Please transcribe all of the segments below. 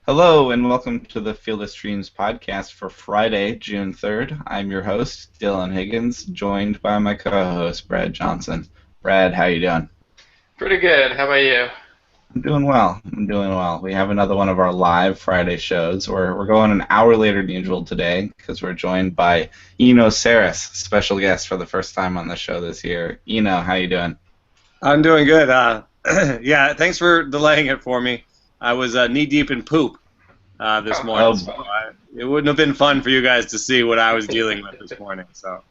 Hello and welcome to the Field of Streams podcast for Friday, June 3rd. I'm your host, Dylan Higgins, joined by my co-host, Brad Johnson. Brad, how you doing? Pretty good. How about you? I'm doing well. I'm doing well. We have another one of our live Friday shows. We're going an hour later than usual today because we're joined by Eno Saris, special guest for the first time on the show this year. Eno, how you doing? I'm doing good. Yeah, thanks for delaying it for me. I was knee deep in poop this morning, so Oh, it wouldn't have been fun for you guys to see what I was dealing with this morning. So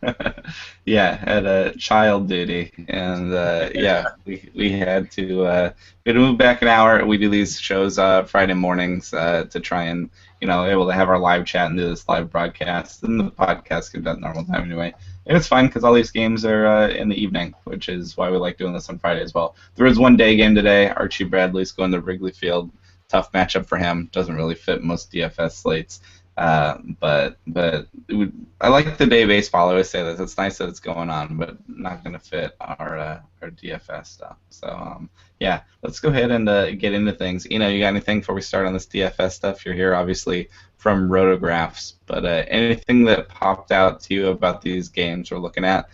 yeah, had a child duty, and yeah, we had to move back an hour. We do these shows Friday mornings to try and able to have our live chat and do this live broadcast, and the podcast can be at normal time anyway. And it's fun because all these games are in the evening, which is why we like doing this on Friday as well. There is one day game today. Archie Bradley's going to Wrigley Field. Tough matchup for him. Doesn't really fit most DFS slates. But I like the day baseball. I always say this. It's nice that it's going on, but not going to fit our DFS stuff. So yeah, let's go ahead and get into things. You got anything before we start on this DFS stuff? You're here obviously from Rotographs, but anything that popped out to you about these games we're looking at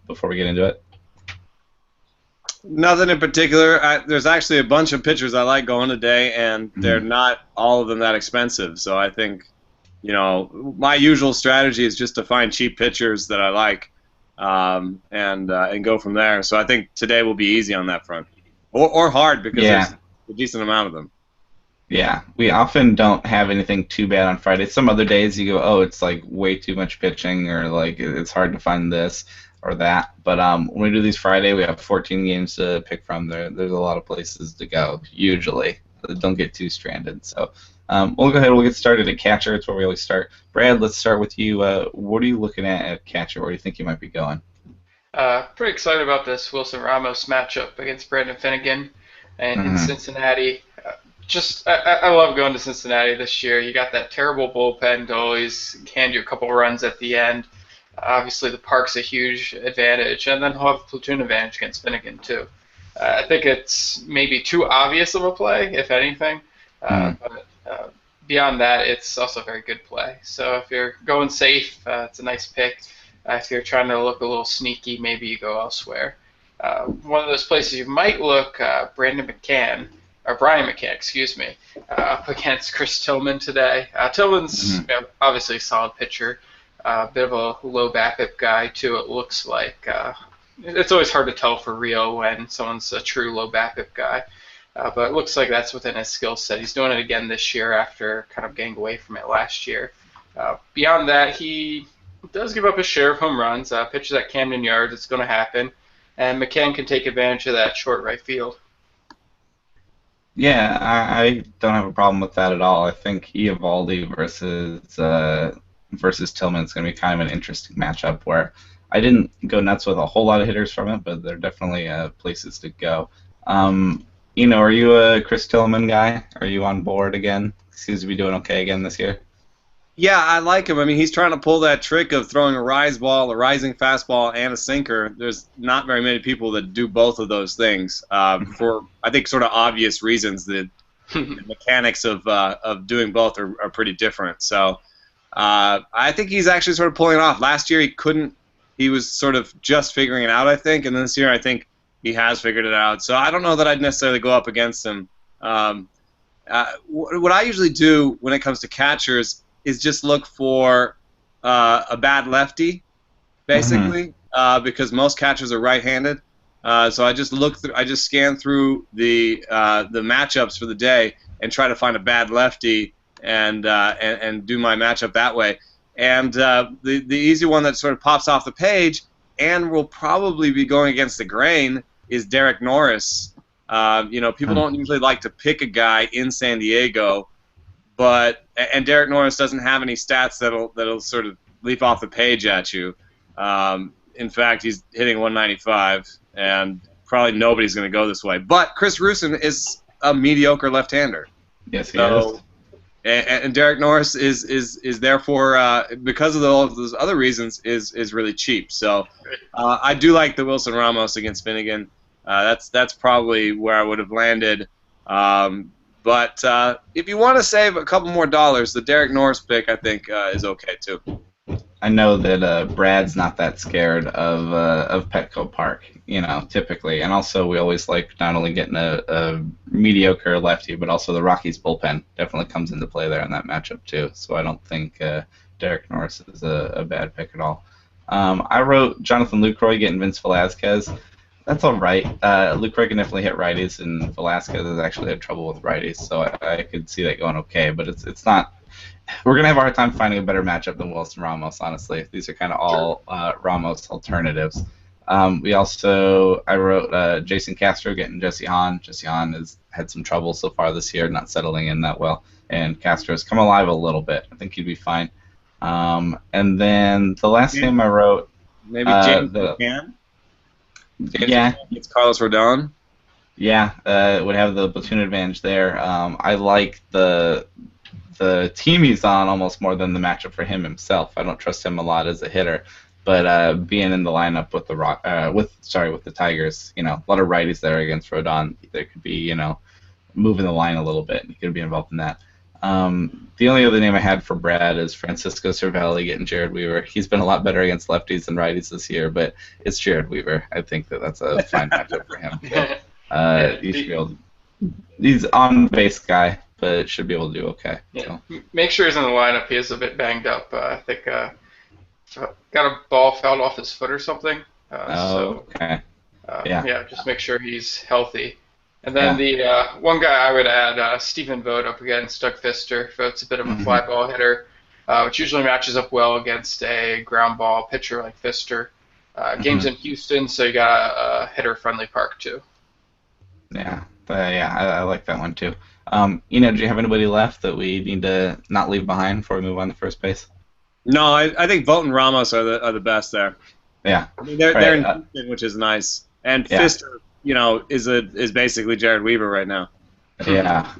before we get into it? nothing in particular. There's actually a bunch of pitchers I like going today, and they're not all of them that expensive. So I think, my usual strategy is just to find cheap pitchers that I like, and go from there. So I think today will be easy on that front, or hard because Yeah. there's a decent amount of them. Yeah, we often don't have anything too bad on Friday. Some other days you go, oh, it's like way too much pitching, or like it's hard to find this or that. But when we do these Friday, we have 14 games to pick from. There's a lot of places to go. Usually, don't get too stranded. So we'll go ahead. We'll get started at catcher. It's where we always start. Brad, let's start with you. What are you looking at catcher? Where do you think you might be going? Pretty excited about this Wilson Ramos matchup against Brandon Finnegan in Hmm. Cincinnati. I love going to Cincinnati this year. You got that terrible bullpen to always hand you a couple runs at the end. Obviously, the park's a huge advantage, and then he'll have a platoon advantage against Finnegan too. I think it's maybe too obvious of a play, if anything. But beyond that, it's also a very good play. So if you're going safe, it's a nice pick. If you're trying to look a little sneaky, maybe you go elsewhere. One of those places you might look, Brian McCann, excuse me, up against Chris Tillman today. Tillman's obviously a solid pitcher, a bit of a low BABIP guy too. It looks like it's always hard to tell for real when someone's a true low BABIP guy. But it looks like that's within his skill set. He's doing it again this year after kind of getting away from it last year. Beyond that, he does give up a share of home runs. Pitches at Camden Yards, it's going to happen. And McCann can take advantage of that short right field. Yeah, I don't have a problem with that at all. I think Eovaldi versus Tillman is going to be kind of an interesting matchup where I didn't go nuts with a whole lot of hitters from it, but there are definitely places to go. Are you a Chris Tillman guy? Are you on board again? Seems to be doing okay again this year. Yeah, I like him. I mean, he's trying to pull that trick of throwing a rise ball, a rising fastball, and a sinker. There's not very many people that do both of those things for, I think, sort of obvious reasons. The mechanics of doing both are pretty different. So I think he's actually sort of pulling it off. Last year he couldn't. He was sort of just figuring it out, I think, and this year I think he has figured it out. So I don't know that I'd necessarily go up against him. What I usually do when it comes to catchers is just look for a bad lefty, basically, because most catchers are right-handed. So I just scan through the matchups for the day and try to find a bad lefty and do my matchup that way. And the easy one that sort of pops off the page and will probably be going against the grain is Derek Norris. People don't usually like to pick a guy in San Diego. And Derek Norris doesn't have any stats that'll sort of leap off the page at you. In fact, he's hitting 195, and probably nobody's going to go this way. But Chris Rusin is a mediocre left-hander. Yes, he is. And Derek Norris is therefore, because of all of those other reasons, is really cheap. So I do like the Wilson Ramos against Finnegan. That's probably where I would have landed. But if you want to save a couple more dollars, the Derek Norris pick I think is okay too. I know that Brad's not that scared of Petco Park, typically, and also we always like not only getting a mediocre lefty, but also the Rockies bullpen definitely comes into play there in that matchup too. So I don't think Derek Norris is a bad pick at all. I wrote Jonathan Lucroy getting Vince Velasquez. That's all right. Lucroy can definitely hit righties, and Velasquez has actually had trouble with righties, so I could see that going okay. But it's not. We're gonna have a hard time finding a better matchup than Wilson Ramos, honestly. These are kind of all Ramos alternatives. I wrote Jason Castro getting Jesse Hahn. Jesse Hahn has had some trouble so far this year, not settling in that well, and Castro's come alive a little bit. I think he'd be fine. And then the last name I wrote, maybe James McCann. Yeah, it's Carlos Rodon. Yeah, would have the platoon advantage there. I like the team he's on almost more than the matchup for him himself. I don't trust him a lot as a hitter, but being in the lineup with the Tigers, a lot of righties there against Rodon, there could be moving the line a little bit. He could be involved in that. The only other name I had for Brad is Francisco Cervelli getting Jared Weaver. He's been a lot better against lefties than righties this year, but it's Jared Weaver. I think that's a fine matchup for him. He's on base guy, but should be able to do okay. Yeah. So. Make sure he's in the lineup. He is a bit banged up. I think got a ball fouled off his foot or something. Okay. Yeah, just make sure he's healthy. And then the one guy I would add, Stephen Vogt up against Doug Fister. Vogt's a bit of a fly ball hitter, which usually matches up well against a ground ball pitcher like Fister. Game's in Houston, so you got a hitter-friendly park too. Yeah, I like that one too. Do you have anybody left that we need to not leave behind before we move on to first base? No, I think Vogt and Ramos are the best there. Yeah, I mean, they're in Houston, which is nice, and Fister. Is basically Jared Weaver right now. Yeah.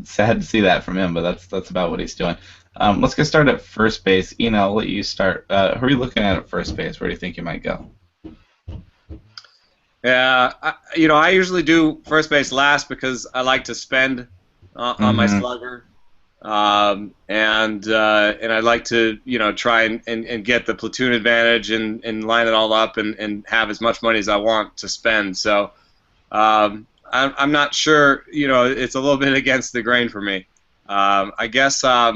Sad to see that from him, but that's about what he's doing. Let's get started at first base. I'll let you start. Who are you looking at first base? Where do you think you might go? Yeah, I usually do first base last because I like to spend on my slugger, and I like to try and get the platoon advantage and line it all up and have as much money as I want to spend. So I'm not sure. It's a little bit against the grain for me. I guess I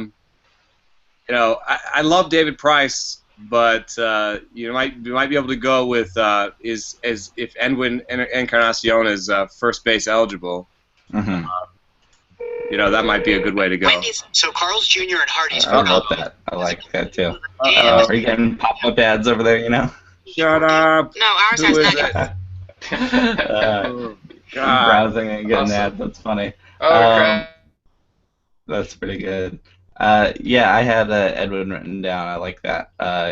love David Price, but you might be able to go with if Edwin Encarnacion is first base eligible. That might be a good way to go. So Carl's Jr. and Hardy's. I love that. I like that too. Are you getting pop-up ads over there? Shut up. No, ours has that. I'm browsing and getting ads. That's funny. Okay. That's pretty good. I had Edwin written down. I like that.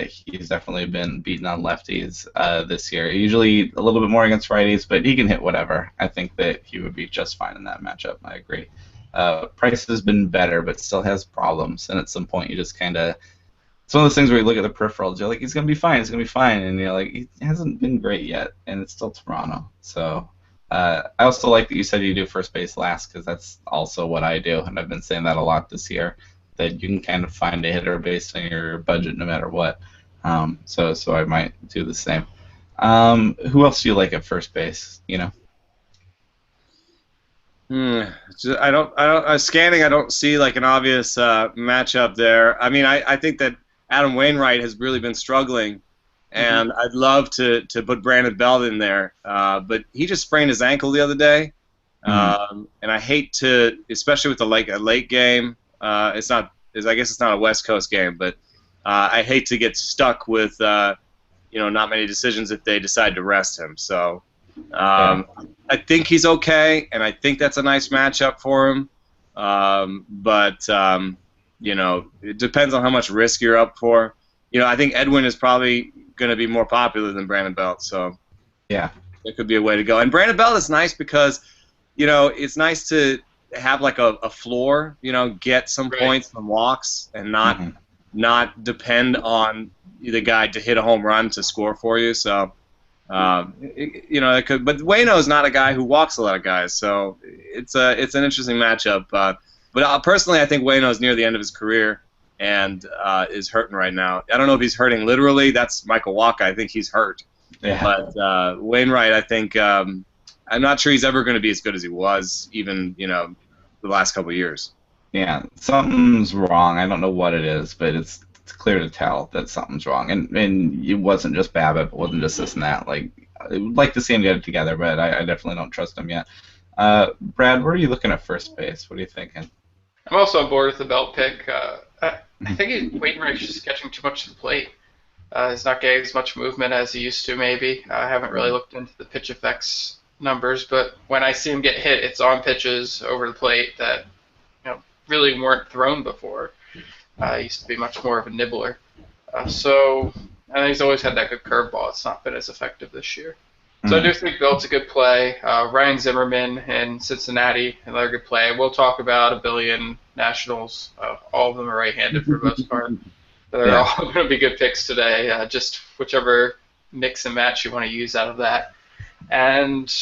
He's definitely been beaten on lefties this year. Usually a little bit more against righties, but he can hit whatever. I think that he would be just fine in that matchup. I agree. Price has been better, but still has problems. And at some point, you just kind of... It's one of those things where you look at the peripherals, you're like, he's going to be fine, and you're like, he hasn't been great yet, and it's still Toronto. So I also like that you said you do first base last, because that's also what I do, and I've been saying that a lot this year, that you can kind of find a hitter based on your budget no matter what. So I might do the same. Who else do you like at first base, I don't. Scanning, I don't see like an obvious matchup there. I mean, I think that Adam Wainwright has really been struggling, and I'd love to put Brandon Belt in there, but he just sprained his ankle the other day, and I hate to, especially with a late game. I guess it's not a West Coast game, but I hate to get stuck with not many decisions if they decide to rest him. So. I think he's okay, and I think that's a nice matchup for him. But it depends on how much risk you're up for. I think Edwin is probably going to be more popular than Brandon Belt, so yeah, that could be a way to go. And Brandon Belt is nice because, it's nice to have like a floor. Get some points from walks and not depend on the guy to hit a home run to score for you. So. It could, but Waino's not a guy who walks a lot of guys, so it's an interesting matchup. But personally, I think Waino's near the end of his career and is hurting right now. I don't know if he's hurting literally. That's Michael Wacha. I think he's hurt. Yeah. But Wainwright, I think I'm not sure he's ever going to be as good as he was, even the last couple of years. Yeah, something's wrong. I don't know what it is, but it's clear to tell that something's wrong. And it wasn't just BABIP, it wasn't just this and that. Like, I would like to see him get it together, but I definitely don't trust him yet. Brad, where are you looking at first base? What are you thinking? I'm also on board with the Belt pick. I think Wainwright's just catching too much to the plate. He's not getting as much movement as he used to, maybe. I haven't really looked into the pitch effects numbers, but when I see him get hit, it's on pitches over the plate that really weren't thrown before. He used to be much more of a nibbler. And he's always had that good curveball. It's not been as effective this year. So I do think Belt's a good play. Ryan Zimmerman in Cincinnati, another good play. We'll talk about a billion Nationals. All of them are right-handed for the most part. They're all going to be good picks today. Just whichever mix and match you want to use out of that. And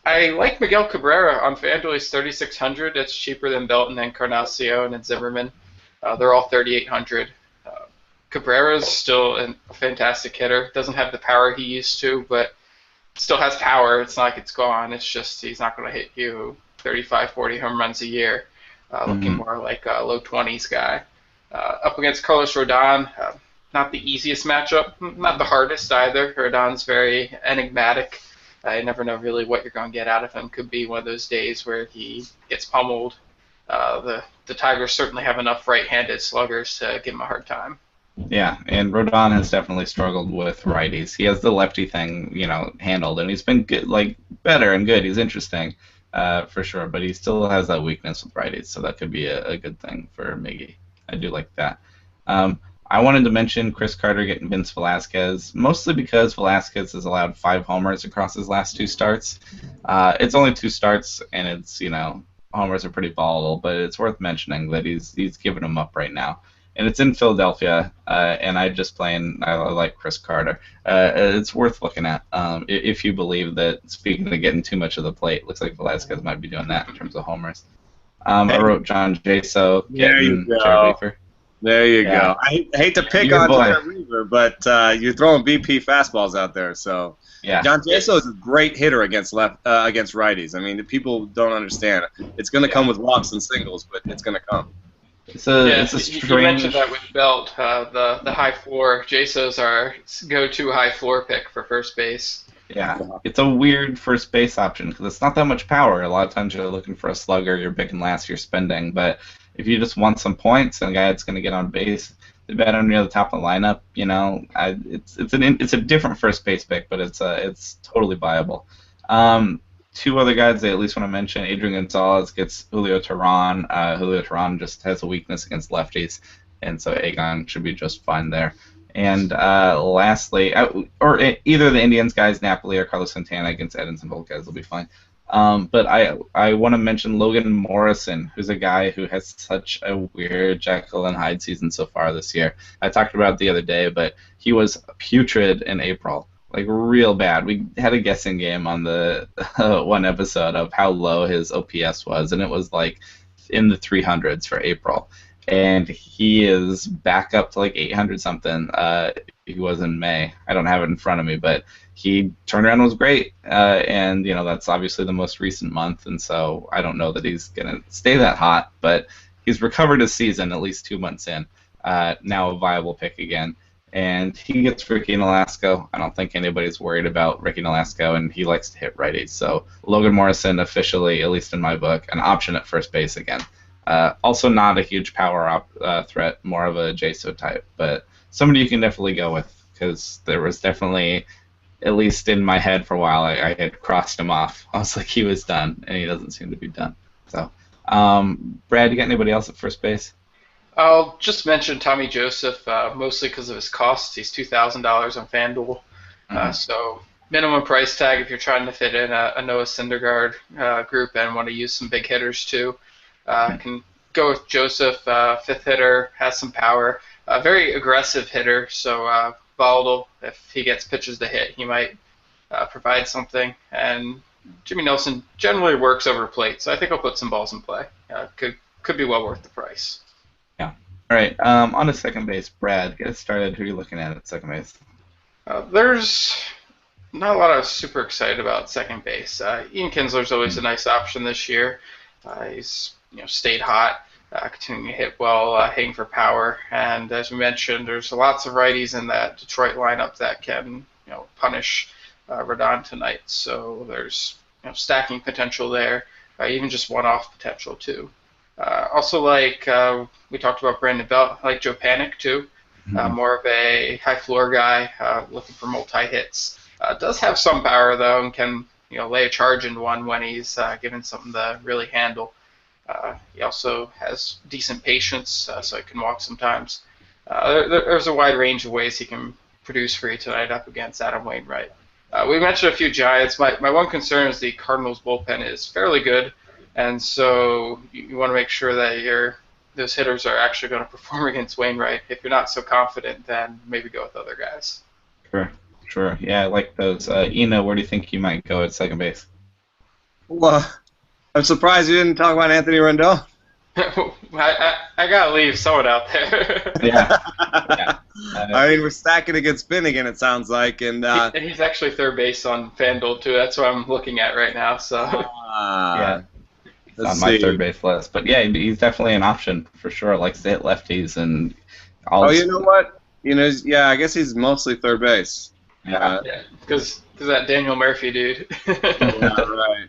I like Miguel Cabrera on FanDuel. He's 3,600. It's cheaper than Belt and Encarnacion and Zimmerman. They're all 3,800. Cabrera's still a fantastic hitter. Doesn't have the power he used to, but still has power. It's not like it's gone. It's just he's not going to hit you 35, 40 home runs a year. Looking more like a low 20s guy. Up against Carlos Rodon, not the easiest matchup, not the hardest either. Rodon's very enigmatic. You never know really what you're going to get out of him. Could be one of those days where he gets pummeled. The Tigers certainly have enough right-handed sluggers to give him a hard time. Yeah, and Rodon has definitely struggled with righties. He has the lefty thing, handled, and he's been good, better and good. He's interesting, for sure, but he still has that weakness with righties, so that could be a good thing for Miggy. I do like that. I wanted to mention Chris Carter getting Vince Velasquez, mostly because Velasquez has allowed 5 homers across his last 2 starts. It's only 2 starts, and it's, homers are pretty volatile, but it's worth mentioning that he's giving them up right now. And it's in Philadelphia, and I like Chris Carter. It's worth looking at if you believe that, speaking of getting too much of the plate, looks like Velasquez might be doing that in terms of homers. I wrote John Jaso getting Jared Weaver. There you go. I hate to pick on Jared Weaver, but you're throwing BP fastballs out there. So John Jaso is a great hitter against righties. I mean, people don't understand. It's going to come with walks and singles, but it's going to come. It's a strange... You mentioned that with Belt, the high floor. Jaso's our go-to high floor pick for first base. Yeah, it's a weird first base option because it's not that much power. A lot of times you're looking for a slugger, you're picking last, you're spending. But if you just want some points and a guy that's going to get on base, the better near the top of the lineup. It's a different first base pick, but it's totally viable. 2 other guys I at least want to mention. Adrian Gonzalez gets Julio Teheran. Julio Teheran just has a weakness against lefties, and so Agon should be just fine there. And lastly, or either the Indians guys, Napoli or Carlos Santana against Edinson Volquez will be fine. But I want to mention Logan Morrison, who's a guy who has such a weird Jekyll and Hyde season so far this year. I talked about it the other day, but he was putrid in April. Real bad. We had a guessing game on the one episode of how low his OPS was, and it was in the 300s for April. And he is back up to 800 something. He was in May. I don't have it in front of me, but he turned around and was great. And that's obviously the most recent month, and so I don't know that he's gonna stay that hot, but he's recovered his season at least 2 months in. Now a viable pick again. And he gets Ricky Nolasco. I don't think anybody's worried about Ricky Nolasco, and he likes to hit righties. So Logan Morrison officially, at least in my book, an option at first base again. Also not a huge power threat, more of a Jaso type, but somebody you can definitely go with because there was definitely, at least in my head for a while, I had crossed him off. I was like, he was done, and he doesn't seem to be done. So, Brad, you got anybody else at first base? I'll just mention Tommy Joseph, mostly because of his cost. He's $2,000 on FanDuel. So minimum price tag if you're trying to fit in a Noah Syndergaard group and want to use some big hitters too. Can go with Joseph, 5th hitter, has some power. Very aggressive hitter, so volatile. If he gets pitches to hit, he might provide something. And Jimmy Nelson generally works over plate, so I think I'll put some balls in play. Could be well worth the price. Yeah. All right. On to second base, Brad. Get us started. Who are you looking at second base? There's not a lot I was super excited about second base. Ian Kinsler's always a nice option this year. He's stayed hot, continuing to hit well, hitting for power, and as we mentioned, there's lots of righties in that Detroit lineup that can punish Rodon tonight. So there's stacking potential there, even just one-off potential too. Also, like we talked about Brandon Belt, I like Joe Panic too. More of a high floor guy, looking for multi-hits. Does have some power though, and can lay a charge in one when he's given something to really handle. He also has decent patience, so he can walk sometimes. There's a wide range of ways he can produce for you tonight up against Adam Wainwright. We mentioned a few Giants. My one concern is the Cardinals bullpen is fairly good, and so you want to make sure that those hitters are actually going to perform against Wainwright. If you're not so confident, then maybe go with other guys. Sure. Yeah, I like those. Eno, where do you think you might go at second base? Well, I'm surprised you didn't talk about Anthony Rendon. I gotta leave someone out there. Yeah. I mean, we're stacking against Finnegan, it sounds like, and he's actually third base on FanDuel too. That's what I'm looking at right now. So yeah, it's on my third base list, but yeah, he's definitely an option for sure. Likes to hit lefties and all. Oh, you know what? I guess he's mostly third base. Yeah, because that Daniel Murphy dude. Yeah, right.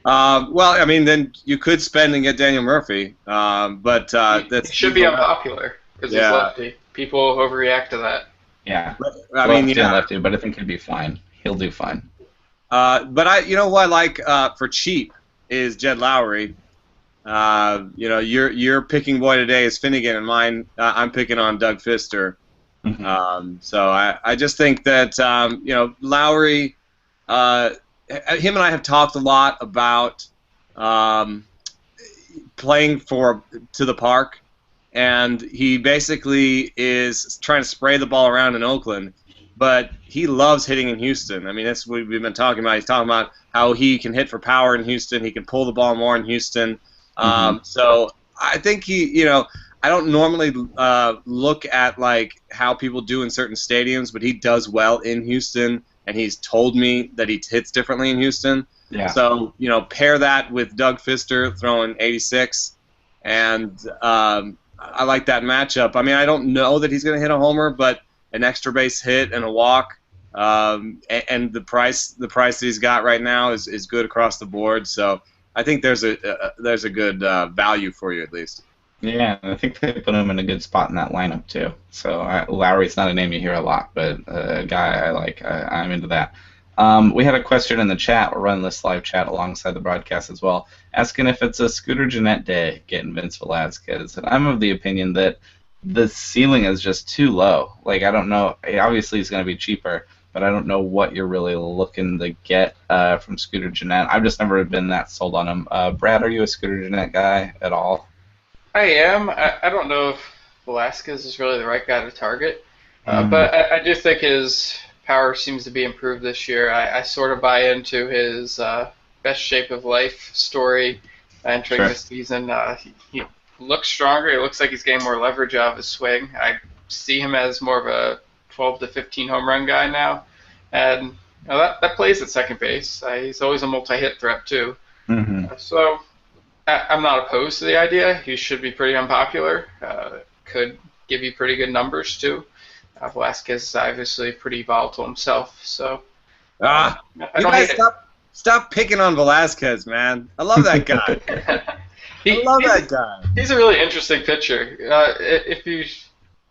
Well, I mean, then you could spend and get Daniel Murphy, but that should be unpopular because he's lefty. People overreact to that. Yeah, I mean, lefty, but I think he'll be fine. He'll do fine. But who I like for cheap is Jed Lowry. Your picking boy today is Finnegan, and mine I'm picking on Doug Fister. So I just think that Lowry. Him and I have talked a lot about playing to the park, and he basically is trying to spray the ball around in Oakland, but he loves hitting in Houston. I mean, that's what we've been talking about. He's talking about how he can hit for power in Houston. He can pull the ball more in Houston. So I think I don't normally look at like how people do in certain stadiums, but he does well in Houston. And he's told me that he hits differently in Houston. Yeah. So, pair that with Doug Fister throwing 86, and I like that matchup. I mean, I don't know that he's going to hit a homer, but an extra base hit and a walk, and the price that he's got right now is good across the board. So I think there's a good value for you at least. Yeah, I think they put him in a good spot in that lineup too. So Lowry's not a name you hear a lot, but a guy I like. I'm into that. We had a question in the chat. We're running this live chat alongside the broadcast as well, asking if it's a Scooter Gennett day getting Vince Velasquez. And I'm of the opinion that the ceiling is just too low. Like, I don't know. Obviously, he's going to be cheaper, but I don't know what you're really looking to get from Scooter Gennett. I've just never been that sold on him. Brad, are you a Scooter Gennett guy at all? I am. I don't know if Velasquez is really the right guy to target, but I do think his power seems to be improved this year. I sort of buy into his best shape of life story entering this season. He looks stronger. It looks like he's getting more leverage out of his swing. I see him as more of a 12 to 15 home run guy now, and that plays at second base. He's always a multi-hit threat too. So I'm not opposed to the idea. He should be pretty unpopular. Could give you pretty good numbers too. Velasquez is obviously pretty volatile himself, so I don't hate it. Stop picking on Velasquez, man. I love that guy. I love that guy. He's a really interesting pitcher.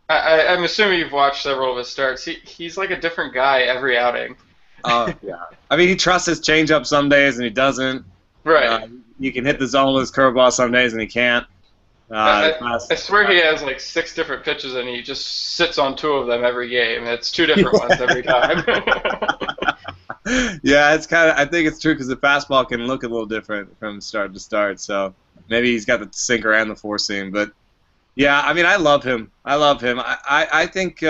I'm assuming you've watched several of his starts. He's like a different guy every outing. Oh yeah. I mean, he trusts his changeup some days and he doesn't. Right. You can hit the zone with his curveball some days and he can't. I swear he has like 6 different pitches and he just sits on 2 of them every game. It's 2 different ones every time. Yeah, it's kind of. I think it's true because the fastball can look a little different from start to start. So maybe he's got the sinker and the 4-seam. But yeah, I mean, I love him. I think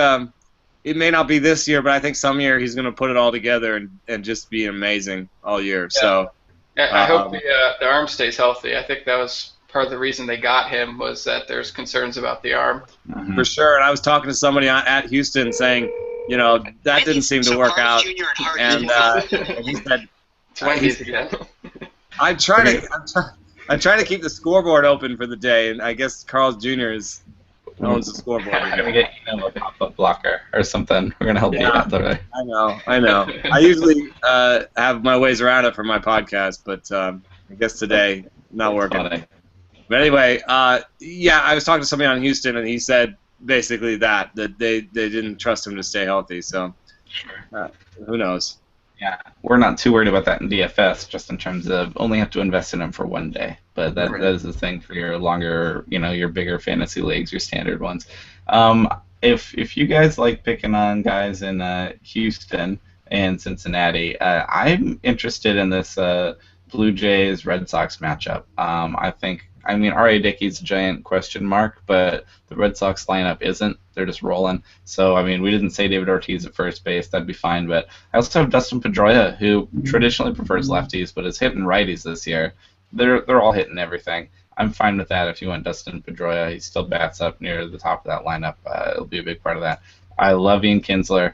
it may not be this year, but I think some year he's going to put it all together and just be amazing all year. Yeah. So I hope the arm stays healthy. I think that was part of the reason they got him, was that there's concerns about the arm. For sure. And I was talking to somebody at Houston saying, that didn't seem to work out. And he said, Twinkies again. I'm trying to keep the scoreboard open for the day, and I guess Carl's Jr. owns the scoreboard. We're gonna get a pop-up blocker or something. We're gonna help you out there. I know. I usually have my ways around it for my podcast, but I guess today not working. Funny. But anyway, I was talking to somebody on Houston, and he said basically that they didn't trust him to stay healthy. So who knows? Yeah, we're not too worried about that in DFS, just in terms of only have to invest in him for one day. But that is the thing for your longer, your bigger fantasy leagues, your standard ones. If you guys like picking on guys in Houston and Cincinnati, I'm interested in this Blue Jays Red Sox matchup. I mean, R.A. Dickey's a giant question mark, but the Red Sox lineup isn't. They're just rolling. So, I mean, we didn't say David Ortiz at first base. That'd be fine. But I also have Dustin Pedroia, who traditionally prefers lefties, but is hitting righties this year. They're all hitting everything. I'm fine with that if you want Dustin Pedroia. He still bats up near the top of that lineup. It'll be a big part of that. I love Ian Kinsler.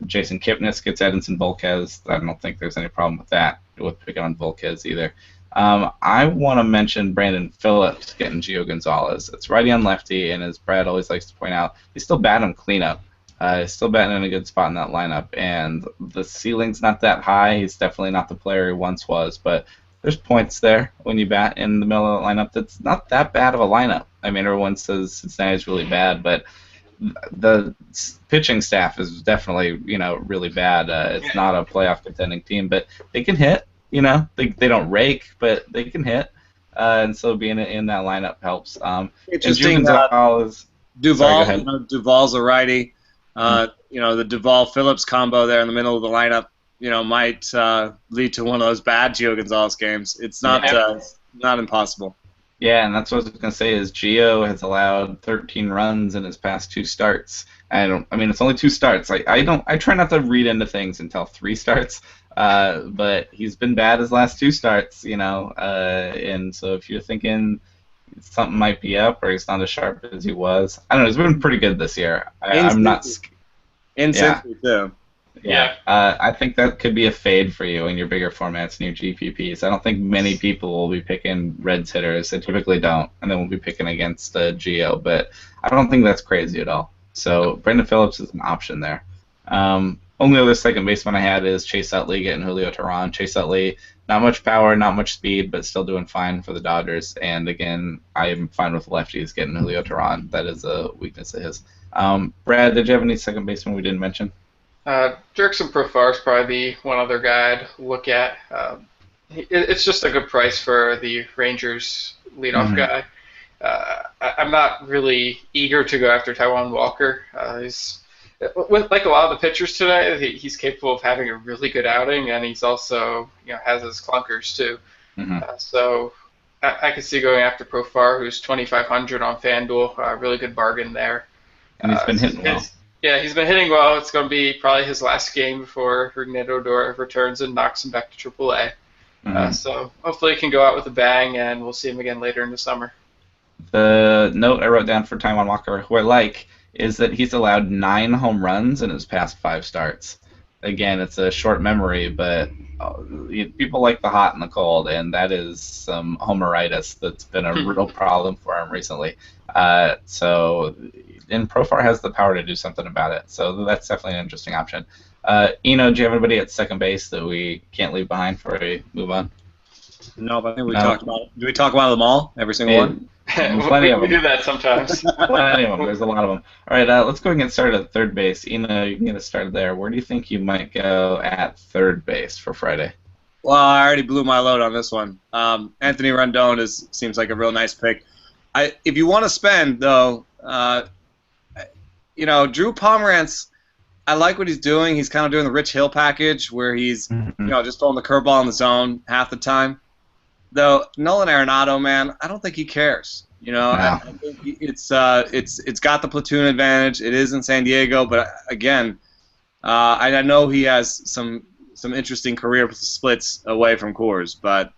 Jason Kipnis gets Edinson Volquez. I don't think there's any problem with that, with picking on Volquez either. I want to mention Brandon Phillips getting Gio Gonzalez. It's righty on lefty, and as Brad always likes to point out, they still bat him cleanup. He's still batting in a good spot in that lineup, and the ceiling's not that high. He's definitely not the player he once was, but there's points there when you bat in the middle of the lineup. That's not that bad of a lineup. I mean, everyone says Cincinnati's really bad, but the pitching staff is definitely, really bad. It's not a playoff contending team, but they can hit. They don't rake, but they can hit, and so being in that lineup helps. Interesting. Duvall, Duvall's a righty. The Duvall-Phillips combo there in the middle of the lineup, might lead to one of those bad Gio Gonzalez games. It's not not impossible. Yeah, and that's what I was going to say is Gio has allowed 13 runs in his past 2 starts. I mean, it's only 2 starts. I try not to read into things until 3 starts. But he's been bad his last 2 starts, and so if you're thinking something might be up or he's not as sharp as he was, I don't know, he's been pretty good this year. I'm not. In Cincy too. Yeah. I think that could be a fade for you in your bigger formats and your GPPs. I don't think many people will be picking Reds hitters. They typically don't, and they won't be picking against Gio, but I don't think that's crazy at all. So Brandon Phillips is an option there. Only other second baseman I had is Chase Utley getting Julio Teheran. Chase Utley, not much power, not much speed, but still doing fine for the Dodgers. And again, I am fine with lefties getting Julio Teheran. That is a weakness of his. Brad, did you have any second baseman we didn't mention? Jurickson Profar is probably the one other guy I'd look at. It's just a good price for the Rangers leadoff guy. I'm not really eager to go after Taijuan Walker. Like a lot of the pitchers today, he's capable of having a really good outing, and he's also has his clunkers too. So I could see going after Profar, who's 2,500 on FanDuel. Really good bargain there. And he's been hitting well. Yeah, he's been hitting well. It's going to be probably his last game before Rougned Odor returns and knocks him back to AAA. So hopefully he can go out with a bang, and we'll see him again later in the summer. The note I wrote down for Taijuan Walker, who I like, is that he's allowed 9 home runs in his past 5 starts. Again, it's a short memory, but people like the hot and the cold, and that is some homeritis that's been a real problem for him recently. And Profar has the power to do something about it, so that's definitely an interesting option. Do you have anybody at second base that we can't leave behind before we move on? No, but I think we talked about it. Do we talk about them all? Every single one? Plenty of them. We do that sometimes. Plenty of them. There's a lot of them. All right, let's go and get started at third base. You can get us started there. Where do you think you might go at third base for Friday? Well, I already blew my load on this one. Anthony Rendon seems like a real nice pick. If you want to spend, though, Drew Pomerantz, I like what he's doing. He's kind of doing the Rich Hill package where he's just throwing the curveball in the zone half the time. Though Nolan Arenado, man, I don't think he cares. You know, Yeah. I think it's got the platoon advantage. It is in San Diego, but again, I know he has some interesting career splits away from Coors, but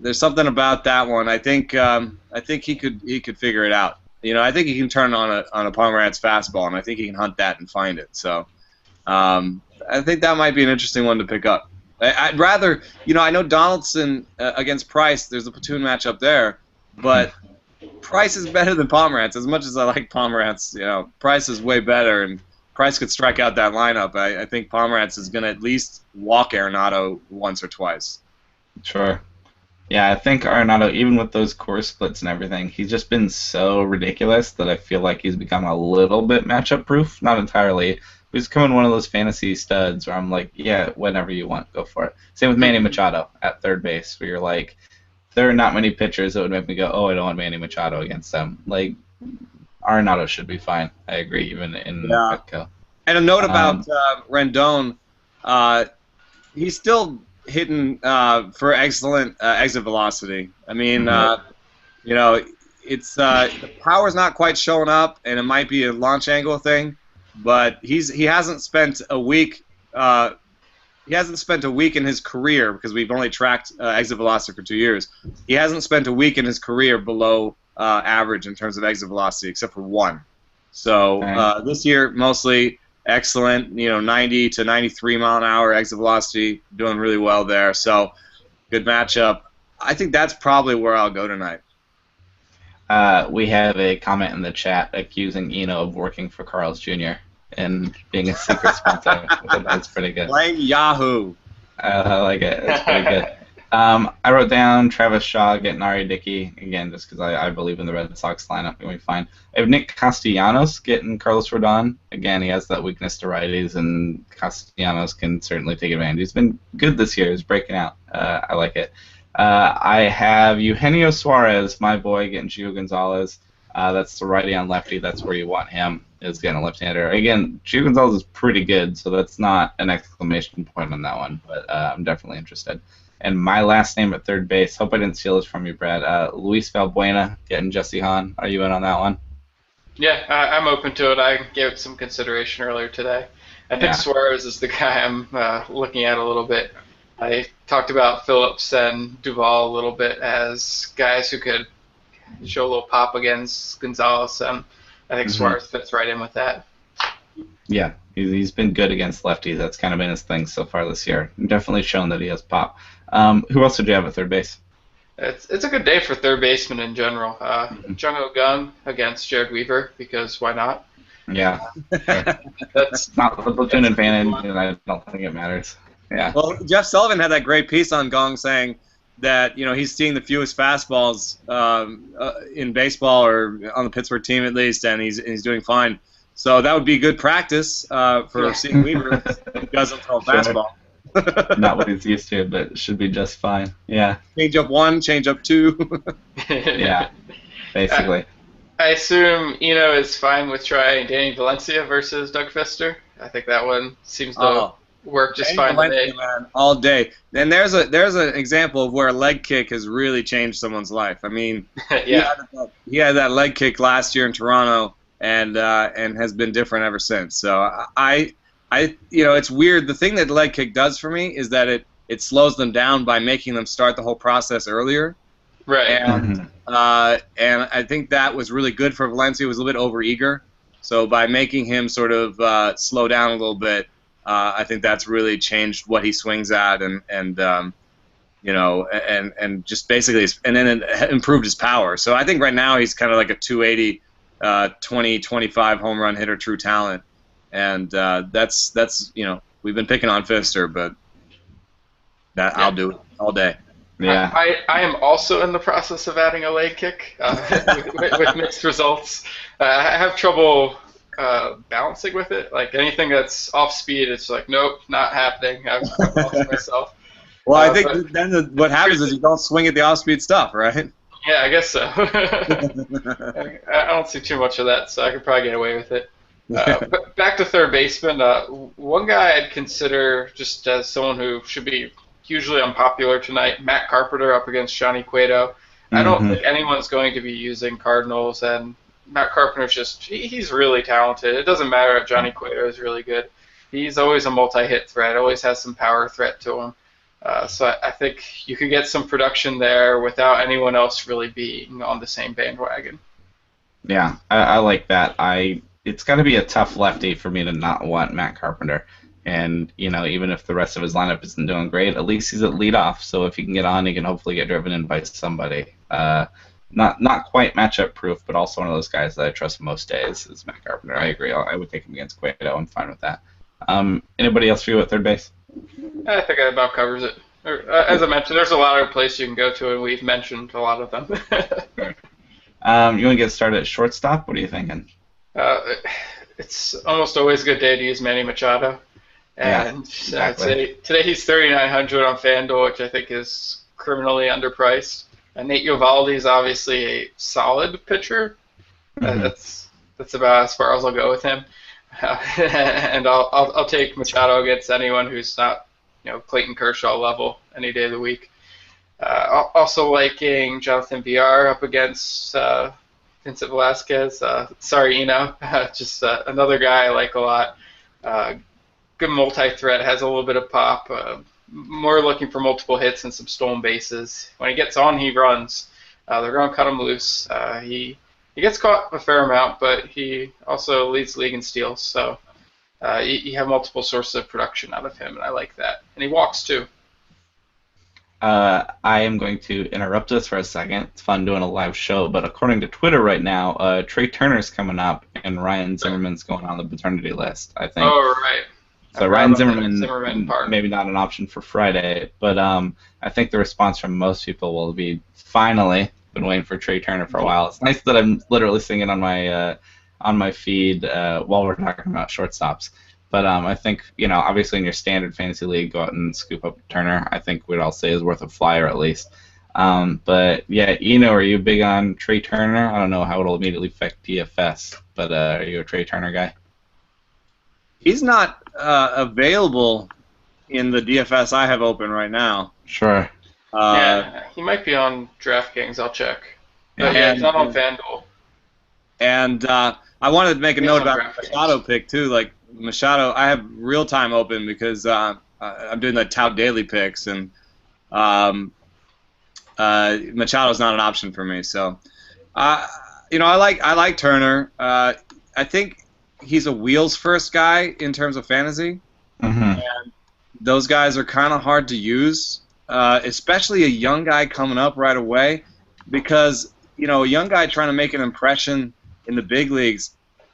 there's something about that one. I think he could figure it out. You know, I think he can turn on a Pomeranz fastball, and I think he can hunt that and find it. So I think that might be an interesting one to pick up. I'd rather, you know, I know Donaldson against Price. There's a platoon matchup there, but Price is better than Pomeranz. As much as I like Pomeranz, you know, Price is way better, and Price could strike out that lineup. I think Pomeranz is going to at least walk Arenado once or twice. Sure. Yeah, I think Arenado, even with those core splits and everything, he's just been so ridiculous that I feel like he's become a little bit matchup proof. Not entirely. But he's becoming one of those fantasy studs where I'm like, yeah, whenever you want, go for it. Same with Manny Machado at third base, where you're like, there are not many pitchers that would make me go, oh, I don't want Manny Machado against them. Like, Arenado should be fine. I agree, even in Petco. And a note about Rendon, he's still hitting for excellent exit velocity. I mean, you know, it's the power's not quite showing up, and it might be a launch angle thing, but he hasn't spent a week. He hasn't spent a week in his career, because we've only tracked exit velocity for 2 years. He hasn't spent a week in his career below average in terms of exit velocity, except for one. So this year, mostly excellent, you know, 90 to 93 mile an hour exit velocity, doing really well there. So good matchup. I think that's probably where I'll go tonight. We have a comment in the chat accusing Eno of working for Carl's Jr. and being a secret sponsor. That's pretty good. Blame Yahoo. I like it. It's pretty good. I wrote down Travis Shaw getting Ari Dickey, again, just because I believe in the Red Sox lineup. Going to be fine. I have Nick Castellanos getting Carlos Rodon. Again, he has that weakness to righties, and Castellanos can certainly take advantage. He's been good this year. He's breaking out. I like it. I have Eugenio Suarez, my boy, getting Gio Gonzalez. That's the righty on lefty. That's where you want him, is getting a left-hander. Again, Gio Gonzalez is pretty good, so that's not an exclamation point on that one, but I'm definitely interested. And my last name at third base, hope I didn't steal this from you, Brad, Luis Valbuena getting Jesse Hahn. Are you in on that one? Yeah, I'm open to it. I gave it some consideration earlier today. I think Suarez is the guy I'm looking at a little bit. I talked about Phillips and Duvall a little bit as guys who could show a little pop against Gonzalez, and I think Suarez fits right in with that. Yeah, he's been good against lefties. That's kind of been his thing so far this year. Definitely shown that he has pop. Who else did you have at third base? It's a good day for third baseman in general. Jung-Ho Gung against Jared Weaver, because why not? Yeah. That's not the platoon advantage, and I don't think it matters. Yeah. Well, Jeff Sullivan had that great piece on Gong saying that, you know, he's seeing the fewest fastballs in baseball, or on the Pittsburgh team at least, and he's doing fine. So that would be good practice for seeing Weaver who doesn't throw a fastball. Not what he's used to, but should be just fine. Yeah. Change up one, change up two. Yeah, basically. I assume Eno is fine with trying Danny Valencia versus Doug Fister. I think that one seems to work just fine today. Man, all day. And there's an example of where a leg kick has really changed someone's life. I mean, he had that leg kick last year in Toronto, and has been different ever since. So I you know, it's weird. The thing that leg kick does for me is that it slows them down by making them start the whole process earlier. Right. And I think that was really good for Valencia. He was a little bit overeager. So by making him sort of slow down a little bit, I think that's really changed what he swings at, and you know, and just basically, and then it improved his power. So I think right now he's kind of like a 280, 20-25 home run hitter, true talent. And that's you know, we've been picking on Fister, but I'll do it all day. Yeah. I am also in the process of adding a leg kick with mixed results. I have trouble balancing with it. Like anything that's off speed, it's like, nope, not happening. I've lost myself. Well, I think then what happens is you don't swing at the off-speed stuff, right? Yeah, I guess so. I don't see too much of that, so I could probably get away with it. But back to third baseman, one guy I'd consider just as someone who should be hugely unpopular tonight, Matt Carpenter up against Johnny Cueto. I don't think anyone's going to be using Cardinals, and Matt Carpenter's he's really talented. It doesn't matter if Johnny Cueto is really good. He's always a multi-hit threat, always has some power threat to him. So I think you could get some production there without anyone else really being on the same bandwagon. Yeah, I like that. It's got to be a tough lefty for me to not want Matt Carpenter. And, even if the rest of his lineup isn't doing great, at least he's at leadoff. So if he can get on, he can hopefully get driven in by somebody. Not quite matchup proof, but also one of those guys that I trust most days is Matt Carpenter. I agree. I would take him against Cueto. I'm fine with that. Anybody else for you at third base? I think that about covers it. As I mentioned, there's a lot of places you can go to, and we've mentioned a lot of them. You want to get started at shortstop? What are you thinking? It's almost always a good day to use Manny Machado. And exactly. Today he's 3,900 on FanDuel, which I think is criminally underpriced. And Nate Eovaldi is obviously a solid pitcher. That's about as far as I'll go with him. And I'll take Machado against anyone who's not Clayton Kershaw level any day of the week. Also liking Jonathan VR up against Vincent Velasquez. Sorry, just another guy I like a lot. Good multi-threat, has a little bit of pop. More looking for multiple hits and some stolen bases. When he gets on, he runs. They're going to cut him loose. He gets caught a fair amount, but he also leads the league in steals. So you have multiple sources of production out of him, and I like that. And he walks too. I am going to interrupt us for a second. It's fun doing a live show, but according to Twitter right now, Trey Turner's coming up, and Ryan Zimmerman's going on the paternity list, I think. Oh, right. So Ryan Zimmerman maybe not an option for Friday, but I think the response from most people will be finally. Been waiting for Trey Turner for a while. It's nice that I'm literally singing on my feed while we're talking about shortstops. But I think obviously in your standard fantasy league, go out and scoop up Turner. I think we'd all say is worth a flyer at least. But yeah, are you big on Trey Turner? I don't know how it'll immediately affect DFS, but are you a Trey Turner guy? He's not available in the DFS I have open right now. Sure. Yeah, he might be on DraftKings. I'll check. But yeah, he's not on FanDuel. And I wanted to make a note about Machado pick too. Like Machado, I have real time open because I'm doing the Tout Daily picks, and Machado's not an option for me. So, I like Turner. I think he's a wheels first guy in terms of fantasy, and those guys are kind of hard to use. Especially a young guy coming up right away, because a young guy trying to make an impression in the big leagues,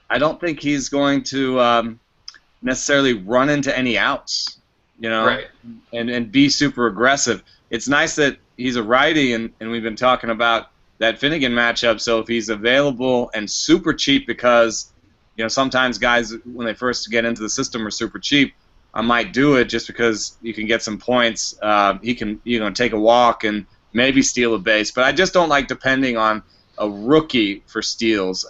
I don't think he's going to necessarily run into any outs, right. and be super aggressive. It's nice that he's a righty, and we've been talking about that Finnegan matchup. So if he's available and super cheap, because sometimes guys when they first get into the system are super cheap. I might do it just because you can get some points. He can, take a walk and maybe steal a base. But I just don't like depending on a rookie for steals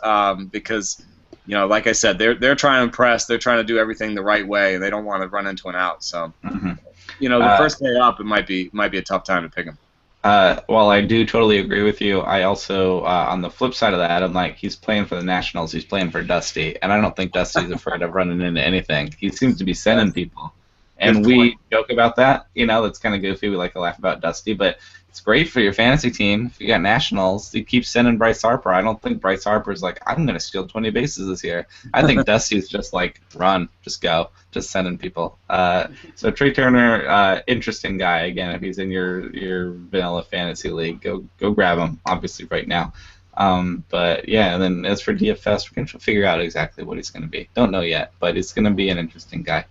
because, like I said, they're trying to impress. They're trying to do everything the right way. They don't want to run into an out. So, the first day up, it might be a tough time to pick him. While I do totally agree with you, I also, on the flip side of that, I'm like, he's playing for the Nationals, he's playing for Dusty, and I don't think Dusty's afraid of running into anything. He seems to be sending people. And we joke about that, that's kind of goofy. We like to laugh about Dusty, but it's great for your fantasy team. If you got Nationals, you keep sending Bryce Harper. I don't think Bryce Harper's like, I'm going to steal 20 bases this year. I think Dusty's just like, run, just go, just sending people. So Trey Turner, interesting guy. Again, if he's in your vanilla fantasy league, go grab him, obviously, right now. But yeah, and then as for DFS, we're going to figure out exactly what he's going to be. Don't know yet, but he's going to be an interesting guy.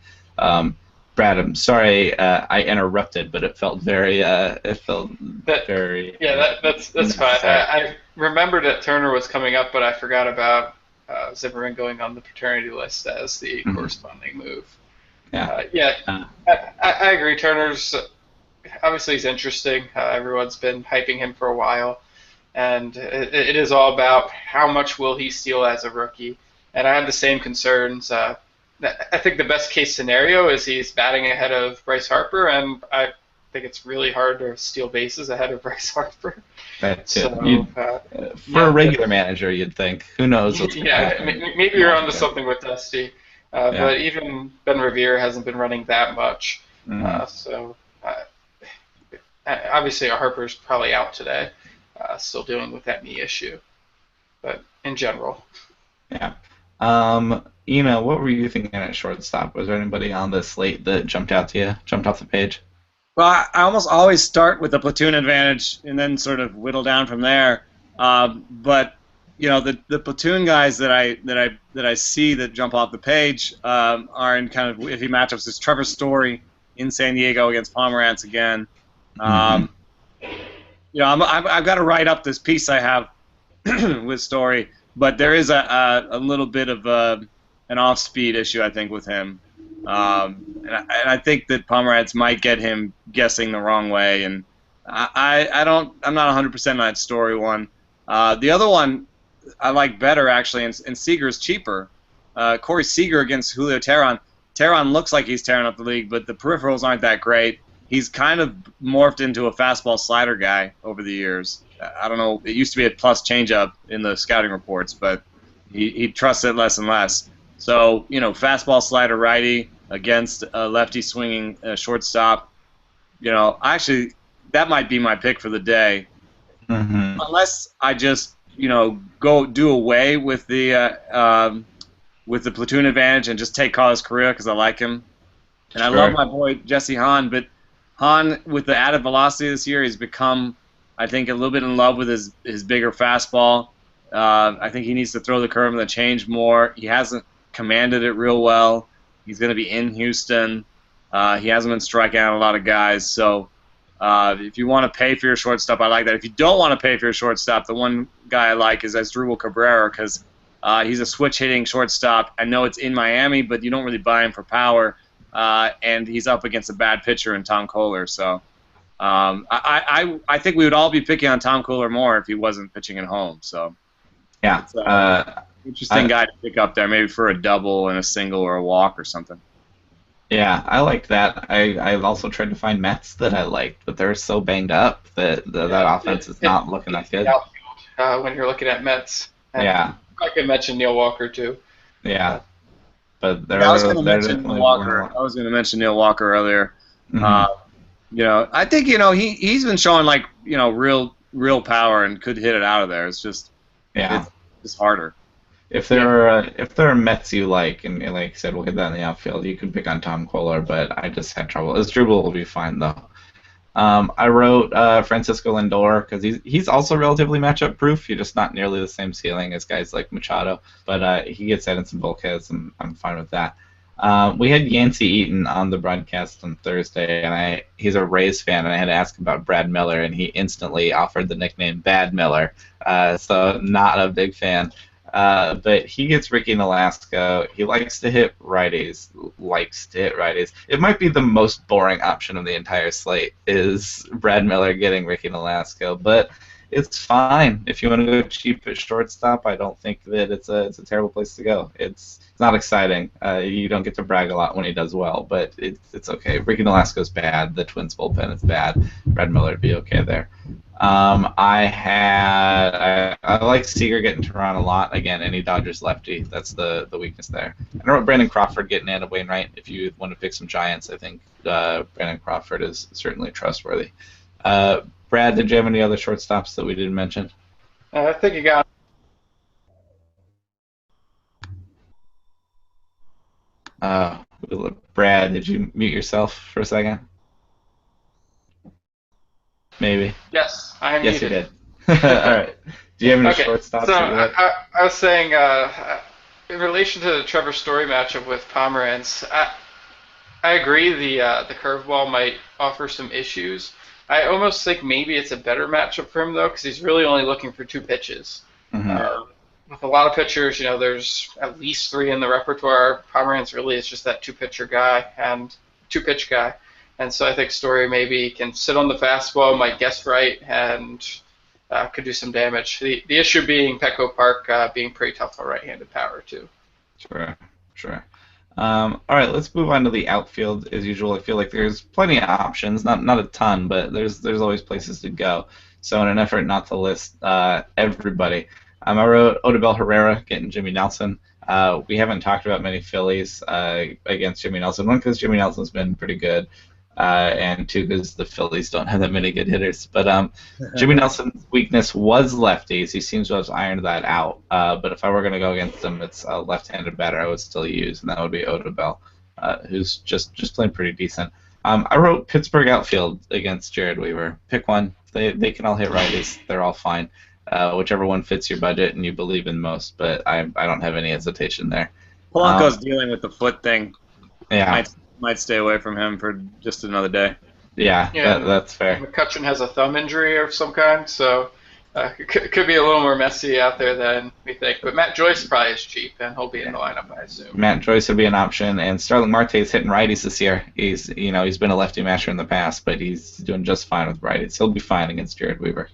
Brad, I'm sorry I interrupted, but it felt very that's fine. I remembered that Turner was coming up, but I forgot about Zimmerman going on the paternity list as the corresponding move. I agree. Turner's obviously he's interesting. Everyone's been hyping him for a while, and it is all about how much will he steal as a rookie. And I have the same concerns. I think the best case scenario is he's batting ahead of Bryce Harper, and I think it's really hard to steal bases ahead of Bryce Harper. That's it. So, For a regular manager, you'd think. Who knows what's going to yeah, happen? maybe you're onto something with Dusty. Yeah. But even Ben Revere hasn't been running that much. Mhm. So obviously Harper's probably out today, still dealing with that knee issue. But in general. Yeah. What were you thinking at shortstop? Was there anybody on the slate that jumped out to you, jumped off the page? Well, I almost always start with a platoon advantage and then sort of whittle down from there. But the platoon guys that I see that jump off the page are in kind of iffy matchups. There's Trevor Story in San Diego against Pomeranz again. I've got to write up this piece I have with Story, but there is a little bit of an off-speed issue, I think, with him. And I think that Pomeranz might get him guessing the wrong way, and I'm not 100% on that Story one. The other one I like better, actually, and Seager's cheaper. Corey Seager against Julio Teheran. Teheran looks like he's tearing up the league, but the peripherals aren't that great. He's kind of morphed into a fastball slider guy over the years. I don't know. It used to be a plus changeup in the scouting reports, but he trusts it less and less. So, fastball slider righty against a lefty swinging shortstop. Actually, that might be my pick for the day. Mm-hmm. Unless I just, go do away with the platoon advantage and just take Carlos Correa because I like him. And I love my boy Jesse Hahn, but Hahn, with the added velocity this year, he's become, I think, a little bit in love with his bigger fastball. I think he needs to throw the curve and the change more. He hasn't commanded it real well. He's going to be in Houston. He hasn't been striking out a lot of guys. So if you want to pay for your shortstop, I like that. If you don't want to pay for your shortstop, the one guy I like is Asdrubal Cabrera because he's a switch-hitting shortstop. I know it's in Miami, but you don't really buy him for power. And he's up against a bad pitcher in Tom Kohler. So I think we would all be picking on Tom Kohler more if he wasn't pitching at home. So yeah, it's interesting guy to pick up there, maybe for a double and a single or a walk or something. Yeah, I liked that. I've also tried to find Mets that I liked, but they're so banged up that that offense is not looking that good. When you're looking at Mets. Yeah. I could mention Neil Walker, too. Yeah. But I was going to mention Neil Walker. I was going to mention Neil Walker earlier. Mm-hmm. I think he's been showing real power and could hit it out of there. It's just it's just harder. If there are Mets you like, and like I said, we'll get that in the outfield. You can pick on Tom Kohler, but I just had trouble. Asdrubal will be fine though. I wrote Francisco Lindor because he's also relatively matchup proof. He's just not nearly the same ceiling as guys like Machado, but he gets Edinson Volquez, and I'm fine with that. We had Yancey Eaton on the broadcast on Thursday, and he's a Rays fan, and I had to ask about Brad Miller, and he instantly offered the nickname Bad Miller, so not a big fan. But he gets Ricky Nolasco. He likes to hit righties. It might be the most boring option of the entire slate is Brad Miller getting Ricky Nolasco, but it's fine. If you want to go cheap at shortstop, I don't think that it's a terrible place to go. It's not exciting. You don't get to brag a lot when he does well, but it's okay. Ricky Nolasco's bad. The Twins bullpen is bad. Brad Miller would be okay there. I like Seager getting Tehran a lot. Again, any Dodgers lefty, that's the weakness there. I wrote Brandon Crawford getting Anna Wainwright. If you want to pick some Giants, I think Brandon Crawford is certainly trustworthy. Brad, did you have any other shortstops that we didn't mention? I think you got. Brad, did you mute yourself for a second? Maybe. Yes, I am Yes, muted. you did. All right. Do you have any Okay, shortstops? so that you like? I was saying, in relation to the Trevor Story matchup with Pomeranz, I agree the curveball might offer some issues. I almost think maybe it's a better matchup for him, though, because he's really only looking for 2 pitches. Mm-hmm. With a lot of pitchers, there's at least 3 in the repertoire. Pomeranz really is just that 2-pitch guy. And so I think Story maybe can sit on the fastball, might guess right, and could do some damage. The issue being Petco Park being pretty tough on right-handed power, too. Sure. All right, let's move on to the outfield as usual. I feel like there's plenty of options, not a ton, but there's always places to go. So in an effort not to list everybody, I wrote Odubel Herrera getting Jimmy Nelson. We haven't talked about many Phillies against Jimmy Nelson. One, because Jimmy Nelson's been pretty good, and two, because the Phillies don't have that many good hitters. But Jimmy Nelson's weakness was lefties. He seems to have ironed that out. But if I were going to go against him, it's a left-handed batter I would still use, and that would be Odubel, who's just playing pretty decent. I wrote Pittsburgh outfield against Jared Weaver. Pick one. They can all hit righties. They're all fine. Whichever one fits your budget and you believe in most, but I don't have any hesitation there. Polanco's dealing with the foot thing. Yeah. Might stay away from him for just another day. Yeah, that's fair. McCutcheon has a thumb injury of some kind, so it could be a little more messy out there than we think. But Matt Joyce probably is cheap, and he'll be in the lineup, I assume. Matt Joyce would be an option, and Starling Marte's hitting righties this year. He's been a lefty masher in the past, but he's doing just fine with righties. He'll be fine against Jared Weaver.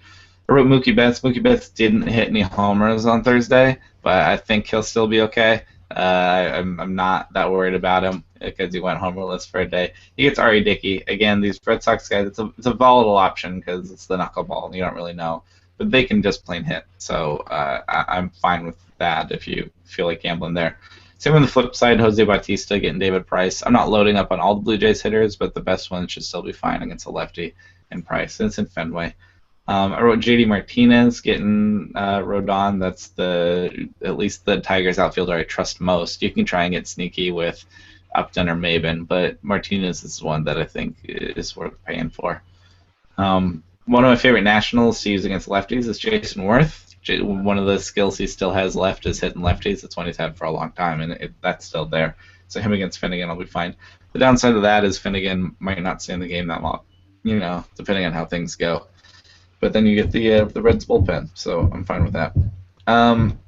I wrote Mookie Betts. Mookie Betts didn't hit any homers on Thursday, but I think he'll still be okay. I'm not that worried about him because he went homerless for a day. He gets Ari Dickey. Again, these Red Sox guys, it's a volatile option because it's the knuckleball and you don't really know. But they can just plain hit. So I'm fine with that if you feel like gambling there. Same on the flip side, Jose Bautista getting David Price. I'm not loading up on all the Blue Jays hitters, but the best one should still be fine against a lefty in Price. And it's in Fenway. I wrote JD Martinez getting Rodon. That's at least the Tigers outfielder I trust most. You can try and get sneaky with Upton or Maben, but Martinez is one that I think is worth paying for. One of my favorite nationals to use against lefties is Jason Worth. One of the skills he still has left is hitting lefties. It's one he's had for a long time, and that's still there. So him against Finnegan will be fine. The downside of that is Finnegan might not stay in the game that long, depending on how things go. But then you get the Reds bullpen, so I'm fine with that.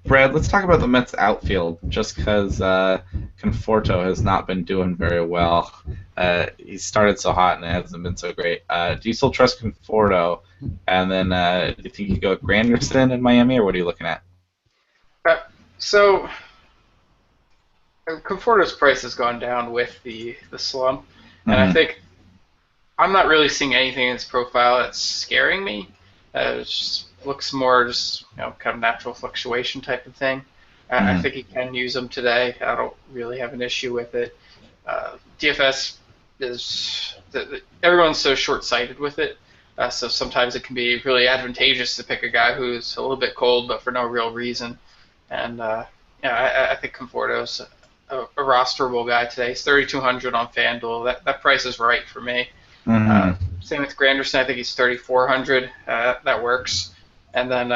Brad, let's talk about the Mets outfield, just because Conforto has not been doing very well. He started so hot and it hasn't been so great. Do you still trust Conforto? And then do you think you go with Granderson in Miami, or what are you looking at? So Conforto's price has gone down with the slump, and I think I'm not really seeing anything in his profile that's scaring me. It just looks more just kind of natural fluctuation type of thing. I think he can use them today. I don't really have an issue with it. DFS is everyone's so short-sighted with it, so sometimes it can be really advantageous to pick a guy who's a little bit cold but for no real reason. And I think Conforto's a rosterable guy today. He's 3,200 on FanDuel. That price is right for me. Same with Granderson. I think he's 3,400. That works. And then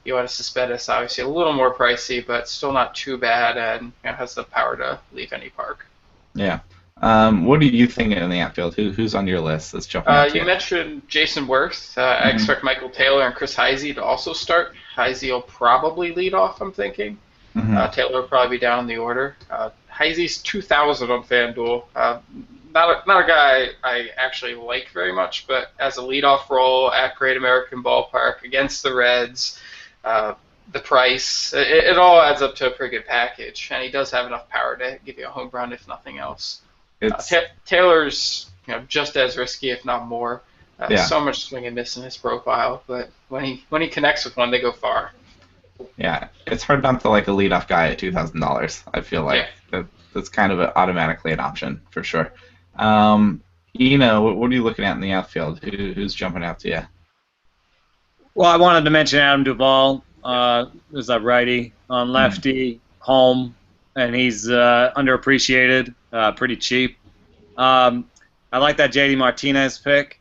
Yoenis Cespedes, obviously a little more pricey, but still not too bad, and has the power to leave any park. Yeah. What do you think in the outfield? Who's on your list that's jumping out to you mentioned Jason Worth. I expect Michael Taylor and Chris Heisey to also start. Heisey will probably lead off, I'm thinking. Taylor will probably be down the order. Heisey's 2,000 on FanDuel. Not a guy I actually like very much, but as a leadoff role at Great American Ballpark against the Reds, the price, it all adds up to a pretty good package, and he does have enough power to give you a home run if nothing else. Taylor's just as risky, if not more. So much swing and miss in his profile, but when he connects with one, they go far. Yeah, it's hard not to like a leadoff guy at $2,000. I feel like that's kind of automatically an option for sure. What are you looking at in the outfield? Who's jumping out to you? Well, I wanted to mention Adam Duvall. There's a righty on lefty, home, and he's underappreciated, pretty cheap. I like that JD Martinez pick.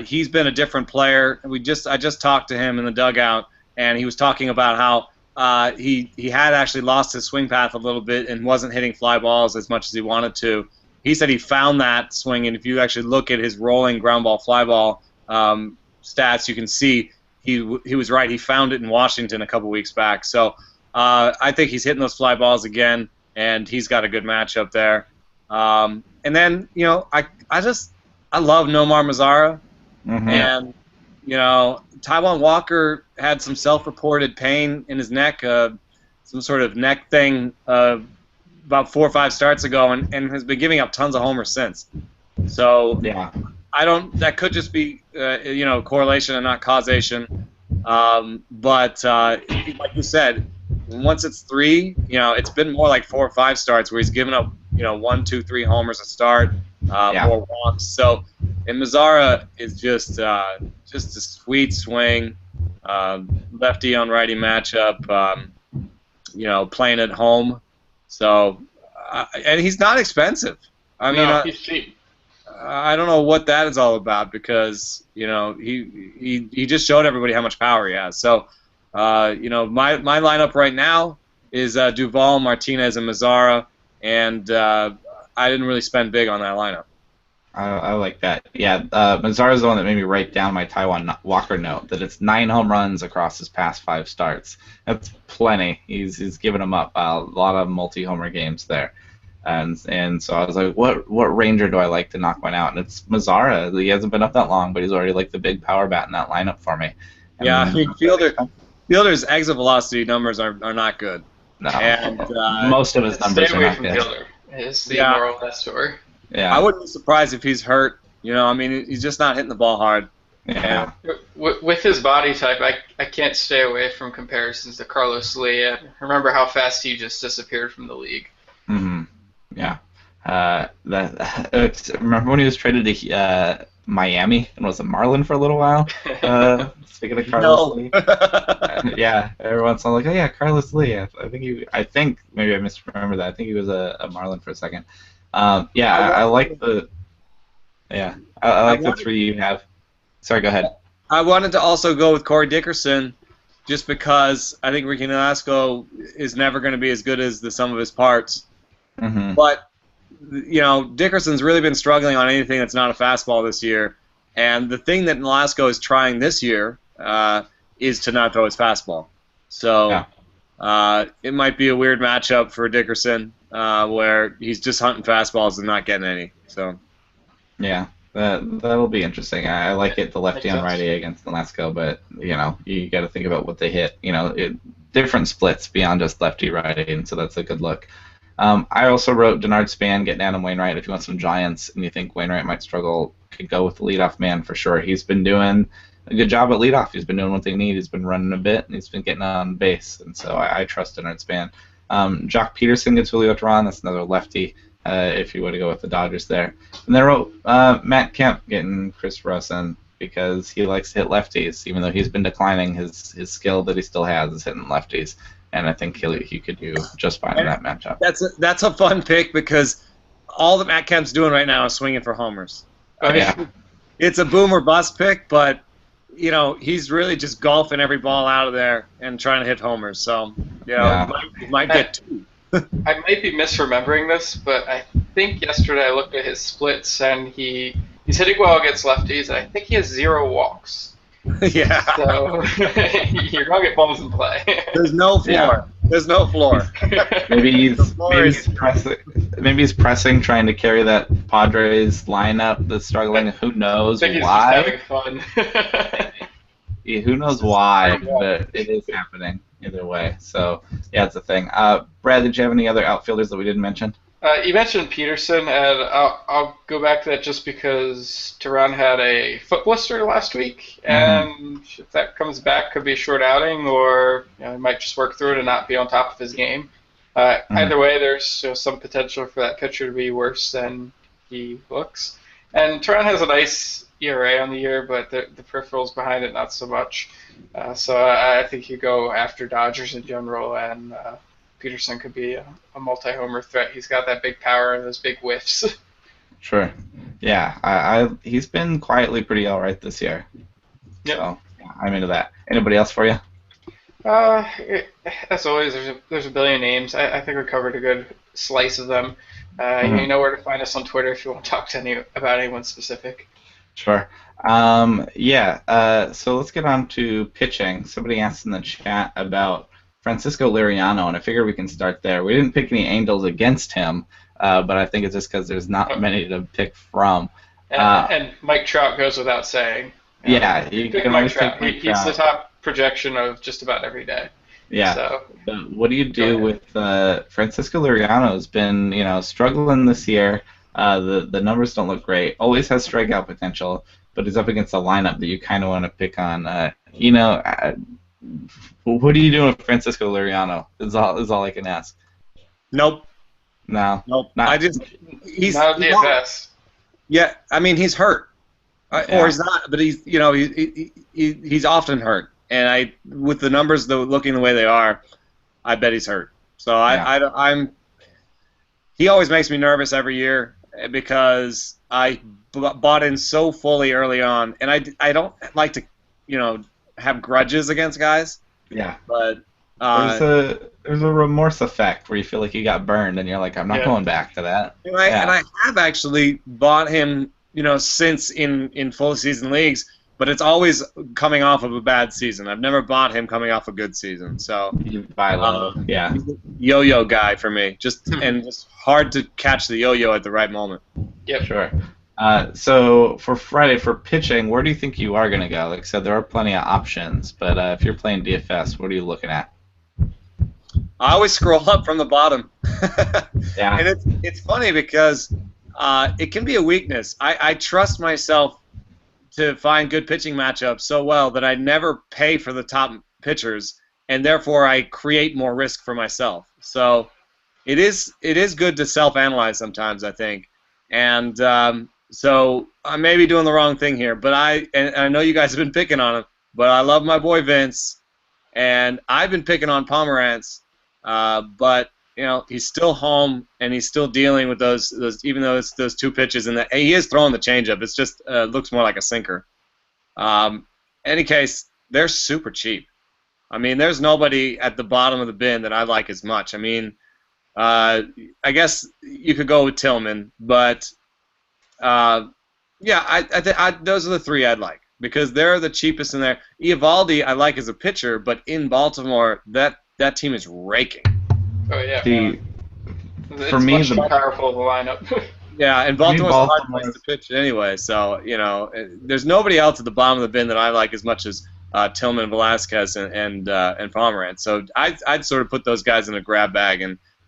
He's been a different player. I just talked to him in the dugout, and he was talking about how he had actually lost his swing path a little bit and wasn't hitting fly balls as much as he wanted to. He said he found that swing, and if you actually look at his rolling ground ball, fly ball stats, you can see he was right. He found it in Washington a couple weeks back. So I think he's hitting those fly balls again, and he's got a good matchup there. And then, I love Nomar Mazara. And, Taijuan Walker had some self-reported pain in his neck, some sort of neck thing about 4 or 5 starts ago, and has been giving up tons of homers since. So Yeah. that could just be correlation and not causation. But like you said, once it's 3, it's been more like 4 or 5 starts where he's given up 1, 2, 3 homers a start, more walks. So, and Mazzara is just a sweet swing, lefty on righty matchup. Playing at home. So, and he's not expensive. I mean, he's cheap. I don't know what that is all about because he just showed everybody how much power he has. So, my lineup right now is Duvall, Martinez, and Mazzara, and I didn't really spend big on that lineup. I like that. Yeah, Mazzara is the one that made me write down my Taiwan Walker note that it's 9 home runs across his past 5 starts. That's plenty. He's given them up a lot of multi-homer games there, and so I was like, what Ranger do I like to knock one out? And it's Mazzara. He hasn't been up that long, but he's already like the big power bat in that lineup for me. And yeah, I mean, Fielder's exit velocity numbers are not good. No, and most of his numbers stay are away not from good. Fielder. Is the moral of that story. Yeah. I wouldn't be surprised if he's hurt. I mean, he's just not hitting the ball hard. Yeah. With his body type, I can't stay away from comparisons to Carlos Lee. Remember how fast he just disappeared from the league. Mm-hmm. Yeah. Remember when he was traded to Miami and was a Marlin for a little while? Speaking of Carlos Lee. Yeah, everyone's like, oh yeah, Carlos Lee. I think maybe I misremember that. I think he was a Marlin for a second. I like the. Yeah, I like the 3 you have. Sorry, go ahead. I wanted to also go with Corey Dickerson, just because I think Ricky Nolasco is never going to be as good as the sum of his parts. Mm-hmm. But Dickerson's really been struggling on anything that's not a fastball this year, and the thing that Nolasco is trying this year is to not throw his fastball. So it might be a weird matchup for Dickerson, where he's just hunting fastballs and not getting any. So. Yeah, that'll be interesting. I like it, the lefty on righty against Nolasco, but you got to think about what they hit. Different splits beyond just lefty righty, and so that's a good look. I also wrote Denard Span, getting Adam Wainwright. If you want some Giants and you think Wainwright might struggle, could go with the leadoff man for sure. He's been doing a good job at leadoff. He's been doing what they need. He's been running a bit, and he's been getting on base, and so I trust Denard Span. Jock Peterson gets Julio Teheran. That's another lefty. If you want to go with the Dodgers there. And then I wrote Matt Kemp getting Chris Rosen because he likes to hit lefties, even though he's been declining. His skill that he still has is hitting lefties, and I think he could do just fine in that matchup. That's a fun pick because all that Matt Kemp's doing right now is swinging for homers. I mean, it's a boom or bust pick, but he's really just golfing every ball out of there and trying to hit homers. So he might get 2. I might be misremembering this, but I think yesterday I looked at his splits and he's hitting well against lefties, and I think he has 0 walks. Yeah. So you're gonna get balls in play. There's no floor. Yeah. There's no floor. Maybe he's pressing, trying to carry that Padres lineup that's struggling. Who knows I think why? He's just having fun. Yeah, who knows why, but it is happening either way. So, yeah, it's a thing. Brad, did you have any other outfielders that we didn't mention? You mentioned Peterson, and I'll go back to that just because Teheran had a foot blister last week, and if that comes back, could be a short outing, or he might just work through it and not be on top of his game. Either way, there's some potential for that pitcher to be worse than he looks. And Teheran has a nice ERA on the year, but the peripherals behind it not so much. So I think you go after Dodgers in general, and Peterson could be a multi-homer threat. He's got that big power and those big whiffs. Sure. Yeah, he's been quietly pretty all right this year. Yep. So I'm into that. Anybody else for you? As always, there's a billion names. I think we covered a good slice of them. You know where to find us on Twitter if you want to talk to about anyone specific. Sure. So let's get on to pitching. Somebody asked in the chat about Francisco Liriano, and I figure we can start there. We didn't pick any angles against him, but I think it's just because there's not many to pick from. And Mike Trout goes without saying. Yeah, you can Mike always Trout. pick Mike He's Trout. the top projection of just about every day. Yeah. So But what do you go do ahead. with Francisco Liriano? Has been, struggling this year. The numbers don't look great. Always has strikeout potential, but he's up against a lineup that you kind of want to pick on. What are you doing with Francisco Liriano? Is all I can ask. Nope, No, nope. I not. just Now he's not, DFS. yeah. I mean, he's hurt, or Yeah. he's not, but he's often hurt. And with the numbers looking the way they are, I bet he's hurt. So Yeah. I'm he always makes me nervous every year because I bought in so fully early on, and I don't like to have grudges against guys, Yeah. but There's a remorse effect where you feel like you got burned and you're like, I'm not Yeah. going back to that. and I have actually bought him since in full season leagues, but it's always coming off of a bad season. I've never bought him coming off a good season, so. You buy low. Yeah. He's a yo-yo guy for me, just hard to catch the yo-yo at the right moment. Yep. Sure. So for Friday, for pitching, where do you think you are going to go? Like I said, there are plenty of options, but if you're playing DFS, what are you looking at? I always scroll up from the bottom, Yeah. and it's funny because it can be a weakness. I trust myself to find good pitching matchups so well that I never pay for the top pitchers, and therefore I create more risk for myself. So it is good to self-analyze sometimes, I think, and so I may be doing the wrong thing here, but I know you guys have been picking on him, but I love my boy Vince, and I've been picking on Pomerantz, but he's still home and he's still dealing with those even though it's those two pitches, and he is throwing the changeup. It's just looks more like a sinker. Any case, they're super cheap. I mean, there's nobody at the bottom of the bin that I like as much. I mean, I guess you could go with Tillman, but yeah, those are the three I'd like because they're the cheapest in there. Eovaldi I like as a pitcher, but in Baltimore, that team is raking. Oh yeah. The It's for me, much more powerful of a lineup. Yeah, and Baltimore's a hard Baltimore place to pitch anyway, so there's nobody else at the bottom of the bin that I like as much as Tillman, Velasquez, and Pomerantz. So I'd sort of put those guys in a grab bag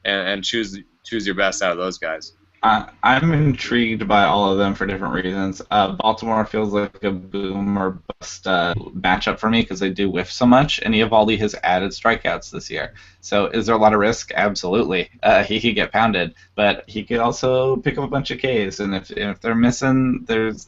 and choose your best out of those guys. I'm intrigued by all of them for different reasons. Baltimore feels like a boom or bust matchup for me because they do whiff so much, and Eovaldi has added strikeouts this year. So is there a lot of risk? Absolutely. He could get pounded, but he could also pick up a bunch of Ks, and if they're missing, there's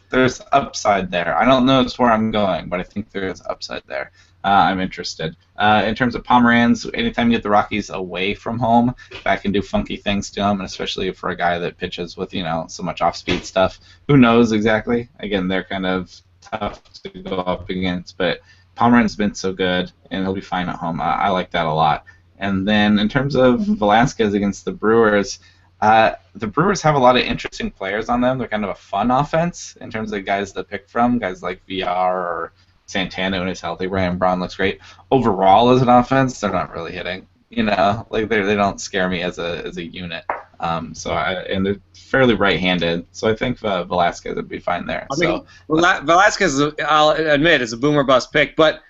upside there. I don't know where I'm going, but I think there's upside there. I'm interested. In terms of Pomeranz, anytime you get the Rockies away from home, that can do funky things to them, and especially for a guy that pitches with, so much off-speed stuff. Who knows exactly? Again, they're kind of tough to go up against, but Pomeranz's been so good, and he'll be fine at home. I like that a lot. And then in terms of Velasquez against the Brewers have a lot of interesting players on them. They're kind of a fun offense in terms of guys to pick from, guys like VR or Santana when he's healthy. Ryan Braun looks great. Overall, as an offense, they're not really hitting. Like they don't scare me as a unit. And they're fairly right-handed, so I think Velasquez would be fine there. I mean, Velasquez, I'll admit, is a boomer bust pick, but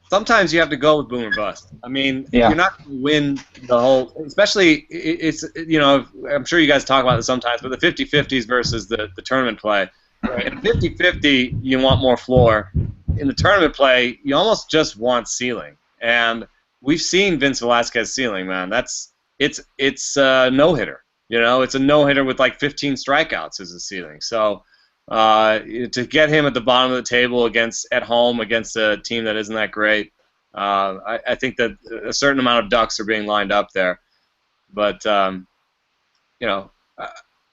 sometimes you have to go with boomer bust. I mean, Yeah. You're not going to win the whole. Especially, it's I'm sure you guys talk about this sometimes, but the 50-50s versus the tournament play. Right. In 50-50, you want more floor. In the tournament play, you almost just want ceiling, and we've seen Vince Velasquez ceiling, man. It's a no-hitter. It's a no-hitter with like 15 strikeouts as a ceiling. So to get him at the bottom of the table at home against a team that isn't that great, I think that a certain amount of ducks are being lined up there. But I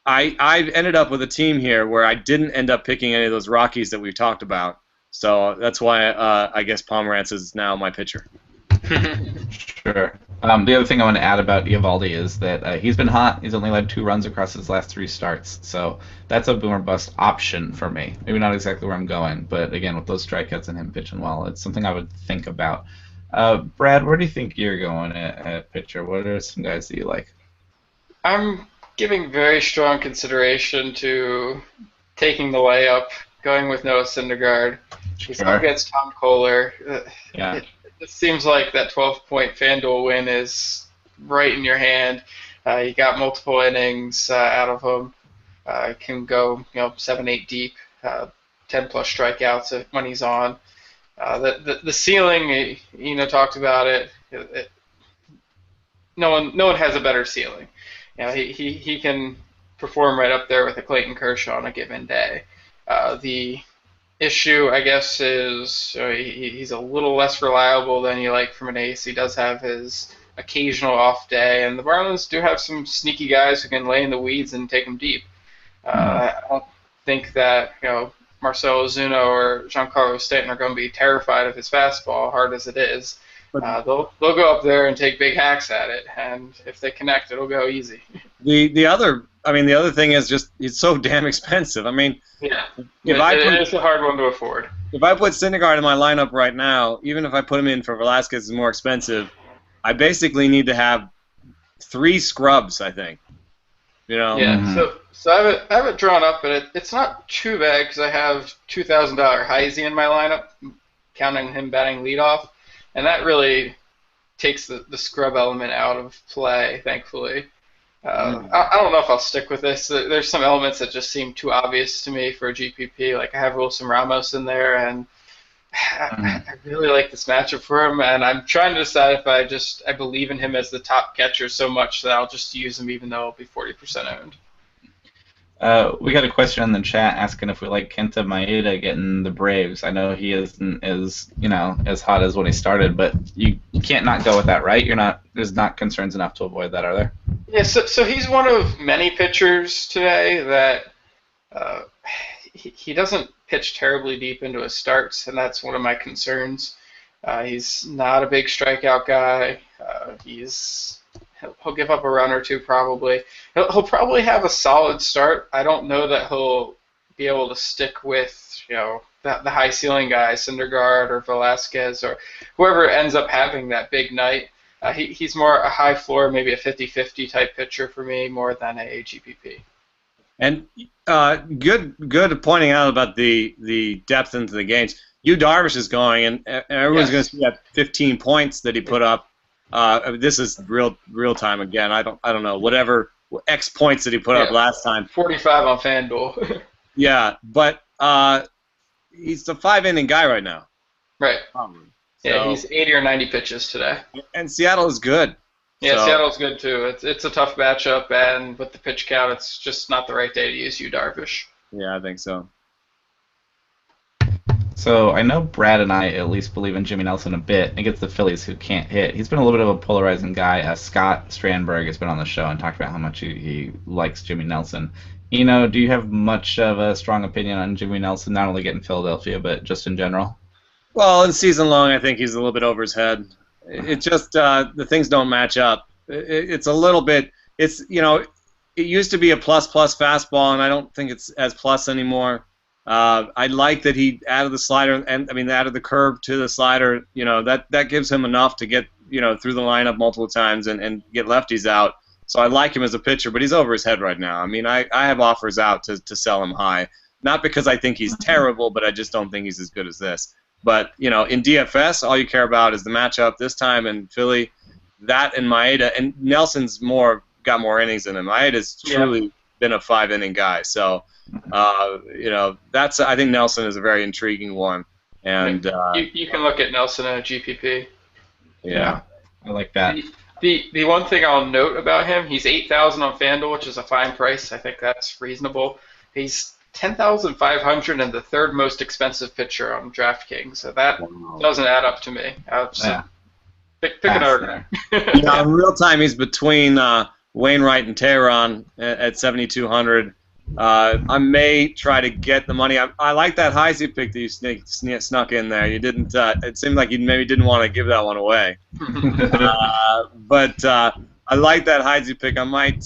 ended up with a team here where I didn't end up picking any of those Rockies that we've talked about. So that's why I guess Pomerantz is now my pitcher. Sure. The other thing I want to add about Eovaldi is that he's been hot. He's only led 2 runs across his last 3 starts, so that's a boomer bust option for me. Maybe not exactly where I'm going, but again, with those strikeouts and him pitching well, it's something I would think about. Brad, where do you think you're going at pitcher? What are some guys that you like? I'm giving very strong consideration to taking the layup, going with Noah Syndergaard. He's up against Tom Kohler. Yeah. it seems like that 12-point FanDuel win is right in your hand. You got multiple innings out of him. Can go 7-8 deep, 10-plus strikeouts when he's on. The ceiling, talked about it. No one has a better ceiling. He can perform right up there with a Clayton Kershaw on a given day. The issue, I guess, is he's a little less reliable than you like from an ace. He does have his occasional off day, and the Marlins do have some sneaky guys who can lay in the weeds and take them deep. I don't think that Marcell Ozuna or Giancarlo Stanton are going to be terrified of his fastball, hard as it is. They'll go up there and take big hacks at it, and if they connect, it'll go easy. The other thing is just it's so damn expensive. I mean, yeah, it's a hard one to afford. If I put Syndergaard in my lineup right now, even if I put him in for Velasquez, is more expensive. I basically need to have 3 scrubs, I think. Yeah. Mm-hmm. So I have it drawn up, but it's not too bad because I have $2,000 Heisey in my lineup, counting him batting leadoff, and that really takes the scrub element out of play, thankfully. I don't know if I'll stick with this. There's some elements that just seem too obvious to me for a GPP. Like I have Wilson Ramos in there, and I really like this matchup for him, and I'm trying to decide if I believe in him as the top catcher so much that I'll just use him even though he'll be 40% owned. We got a question in the chat asking if we like Kenta Maeda getting the Braves. I know he isn't as hot as when he started, but you can't not go with that, right? There's not concerns enough to avoid that, are there? Yeah, so he's one of many pitchers today that he doesn't pitch terribly deep into his starts, and that's one of my concerns. He's not a big strikeout guy. He'll give up a run or two probably. He'll probably have a solid start. I don't know that he'll be able to stick with the high ceiling guys, Syndergaard or Velasquez or whoever ends up having that big night. He's more a high floor, maybe a 50-50 type pitcher for me more than a GPP. And good pointing out about the depth into the games. Yu Darvish is going, and everyone's going to see that 15 points that he put up. This is real time again. I don't know whatever X points that he put up last time. 45 on FanDuel. Yeah, but he's the 5-inning guy right now. Right. Yeah, he's 80 or 90 pitches today. And Seattle is good. Yeah, Seattle's good too. It's a tough matchup, and with the pitch count, it's just not the right day to use Yu Darvish. Yeah, I think so. So I know Brad and I at least believe in Jimmy Nelson a bit against the Phillies who can't hit. He's been a little bit of a polarizing guy. Scott Strandberg has been on the show and talked about how much he likes Jimmy Nelson. Do you have much of a strong opinion on Jimmy Nelson, not only getting Philadelphia, but just in general? Well, in season long, I think he's a little bit over his head. It just the things don't match up. It's a little bit. It used to be a plus fastball, and I don't think it's as plus anymore. I like that he added the slider, added the curve to the slider. That gives him enough to get through the lineup multiple times and get lefties out. So I like him as a pitcher, but he's over his head right now. I have offers out to sell him high, not because I think he's terrible, but I just don't think he's as good as this. But in DFS, all you care about is the matchup this time in Philly. That and Maeda, and Nelson's got more innings in him. Maeda's truly been a 5-inning guy. So, that's I think Nelson is a very intriguing one. And you can look at Nelson in a GPP. Yeah, I like that. The one thing I'll note about him, he's 8,000 on FanDuel, which is a fine price. I think that's reasonable. He's 10,500 and the third most expensive pitcher on DraftKings. So that doesn't add up to me. Pick another guy. In real time, he's between Wainwright and Tehran at 7,200. I may try to get the money. I like that Heisey pick that you snuck in there. You didn't. It seemed like you maybe didn't want to give that one away. But I like that Heisey pick. I might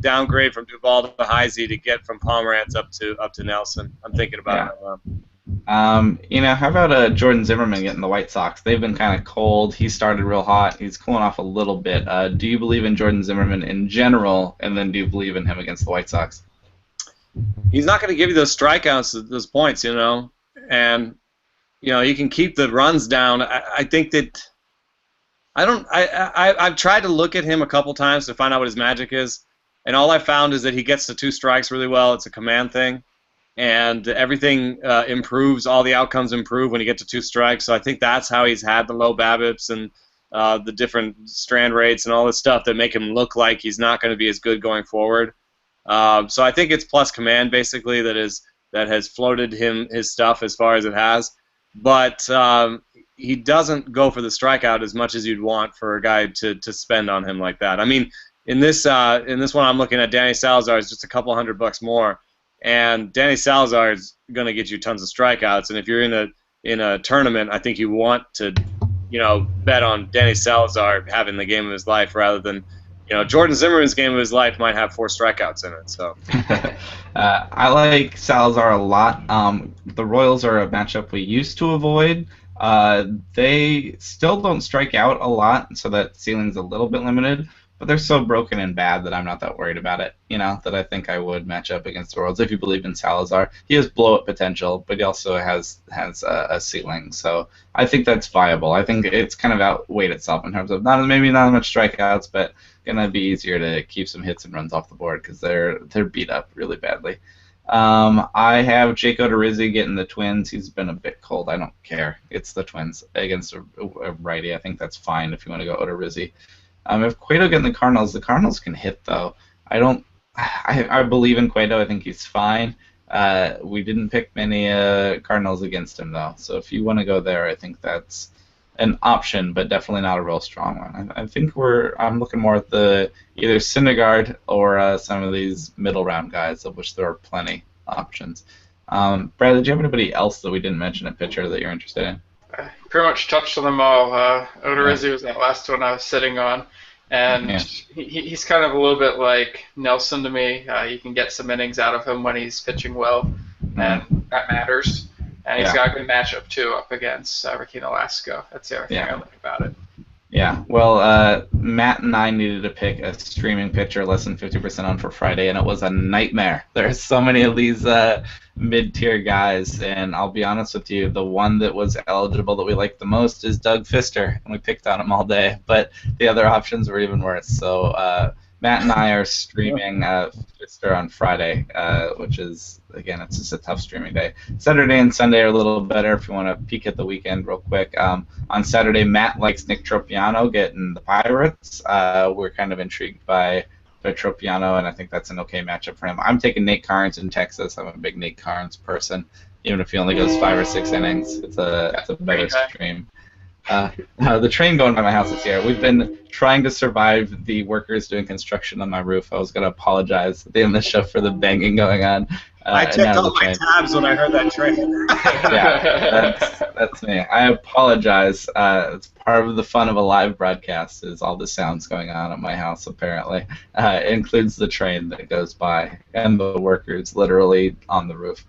downgrade from Duvall to Heisey to get from Pomerantz up to Nelson. I'm thinking about it. How about Jordan Zimmerman getting the White Sox? They've been kind of cold. He started real hot. He's cooling off a little bit. Do you believe in Jordan Zimmerman in general, and then do you believe in him against the White Sox? He's not going to give you those strikeouts, those points, and you can keep the runs down. I think that I've tried to look at him a couple times to find out what his magic is, and all I found is that he gets to 2 strikes really well. It's a command thing, and everything improves. All the outcomes improve when you get to 2 strikes. So I think that's how he's had the low BABIPs and the different strand rates and all this stuff that make him look like he's not going to be as good going forward. So I think it's plus command basically that has floated his stuff as far as it has, but he doesn't go for the strikeout as much as you'd want for a guy to spend on him like that. I mean, in this one I'm looking at, Danny Salazar is just a couple $100 more, and Danny Salazar is going to get you tons of strikeouts. And if you're in a tournament, I think you want to bet on Danny Salazar having the game of his life rather than Jordan Zimmerman's game of his life might have 4 strikeouts in it. So I like Salazar a lot. The Royals are a matchup we used to avoid. They still don't strike out a lot, so that ceiling's a little bit limited. But they're so broken and bad that I'm not that worried about it. That I think I would match up against the Royals if you believe in Salazar. He has blow-up potential, but he also has a ceiling. So I think that's viable. I think it's kind of outweighed itself in terms of maybe not as much strikeouts, but gonna be easier to keep some hits and runs off the board because they're beat up really badly. I have Jake Odorizzi getting the Twins. He's been a bit cold. I don't care. It's the Twins against a righty. I think that's fine if you want to go Odorizzi. If Cueto getting the Cardinals can hit though. I believe in Cueto. I think he's fine. We didn't pick many Cardinals against him though. So if you want to go there, I think that's an option, but definitely not a real strong one. I think I'm looking more at the either Syndergaard or some of these middle round guys, of which there are plenty options. Brad, did you have anybody else that we didn't mention at pitcher that you're interested in? I pretty much touched on them all. Odorizzi was that last one I was sitting on, and he's kind of a little bit like Nelson to me. You can get some innings out of him when he's pitching well, and that matters. And he's got a good matchup, too, up against Ricky Nolasco. That's the other thing I like about it. Yeah, well, Matt and I needed to pick a streaming pitcher less than 50% on for Friday, and it was a nightmare. There's so many of these mid-tier guys, and I'll be honest with you, the one that was eligible that we liked the most is Doug Fister, and we picked on him all day, but the other options were even worse. So Matt and I are streaming Fister on Friday, which is, again, it's just a tough streaming day. Saturday and Sunday are a little better if you want to peek at the weekend real quick. On Saturday, Matt likes Nick Tropiano getting the Pirates. We're kind of intrigued by Tropiano, and I think that's an okay matchup for him. I'm taking Nate Carnes in Texas. I'm a big Nate Carnes person. Even if he only goes 5 or 6 innings, it's a better stream. The train going by my house this year. We've been trying to survive the workers doing construction on my roof. I was going to apologize at the end of the show for the banging going on. I checked all my tabs when I heard that train. Yeah, that's me. I apologize. It's part of the fun of a live broadcast is all the sounds going on at my house, apparently. It includes the train that goes by and the workers literally on the roof.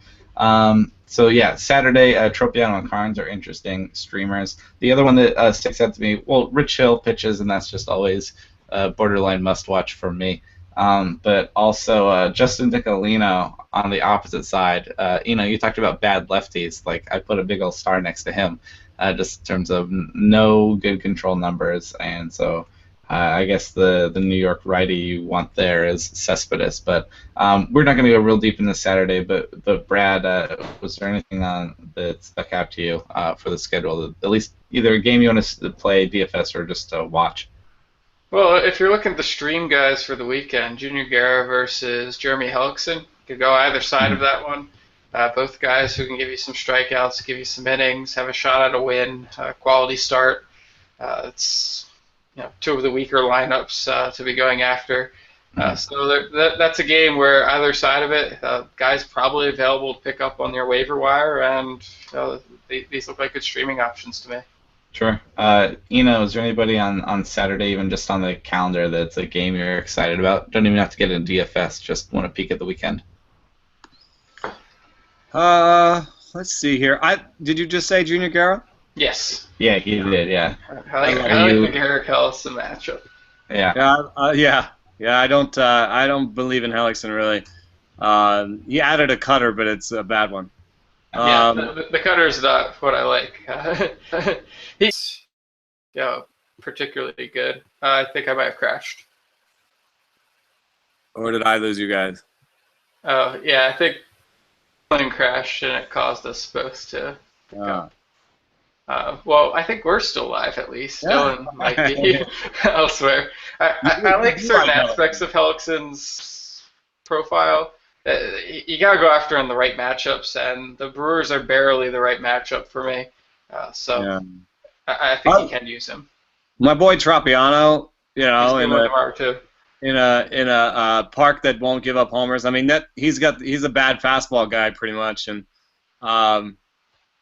So yeah, Saturday, Tropiano and Carnes are interesting streamers. The other one that sticks out to me, well, Rich Hill pitches, and that's just always borderline must-watch for me. But also Justin Nicolino on the opposite side. You talked about bad lefties. Like, I put a big old star next to him, just in terms of no good control numbers, and so I guess the New York righty you want there is Cespedes. But we're not going to go real deep in this Saturday. But Brad, was there anything that stuck out to you for the schedule? At least either a game you want to play DFS or just watch. Well, if you're looking at the stream guys for the weekend, Junior Guerra versus Jeremy Hellickson, could go either side of that one. Both guys who can give you some strikeouts, give you some innings, have a shot at a win, quality start. It's 2 of the weaker lineups to be going after. So that's a game where either side of it, guys probably available to pick up on your waiver wire, and these look like good streaming options to me. Sure. Is there anybody on Saturday, even just on the calendar, that's a game you're excited about? Don't even have to get in DFS, just want to peek at the weekend. Let's see here. Did you just say Junior Guerra? Yes. Yeah, he did, yeah. I like the Eric Hellickson matchup. Yeah. Yeah, I don't believe in Hellickson, really. He added a cutter, but it's a bad one. Yeah, Um, the cutter is not what I like. He's particularly good. I think I might have crashed. or did I lose you guys? Oh, yeah, I think plane crashed and it caused us both to Uh, go. Well, I think we're still live at least. Yeah. Dylan might be elsewhere. I like You certain like that. aspects of Hellickson's profile. You gotta go after in the right matchups, and the Brewers are barely the right matchup for me. So Yeah. I think you can use him. My boy Tropiano, He's good with tomorrow too. in a park that won't give up homers. I mean, he's a bad fastball guy pretty much, and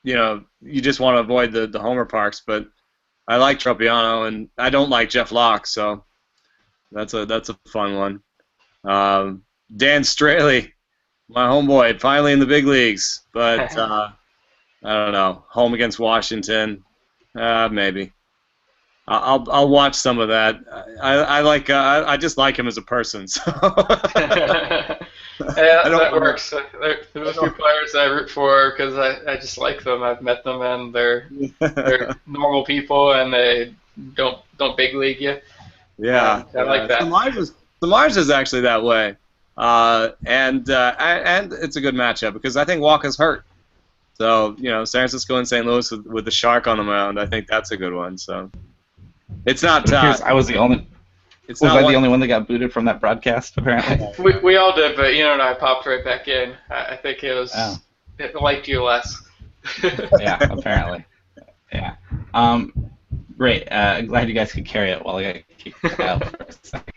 you just want to avoid the homer parks. But I like Tropiano, and I don't like Jeff Locke, so that's a fun one. Dan Straley, my homeboy, finally in the big leagues, but I don't know, home against Washington, maybe. I'll watch some of that. I just like him as a person. So. Yeah, that works. There's a few players I root for because I just like them. I've met them and they're normal people and they don't big league you. Yeah, I like that. Samars is actually that way, and it's a good matchup because I think Walker's hurt. So San Francisco and St. Louis with the Shark on the mound, I think that's a good one. So it's not. I was the only. Was I the only one that got booted from that broadcast? Apparently. We all did, but and I popped right back in. I think it was. Oh. It liked you less. Yeah, apparently. Yeah. Great. Glad you guys could carry it while I got kicked out for a second.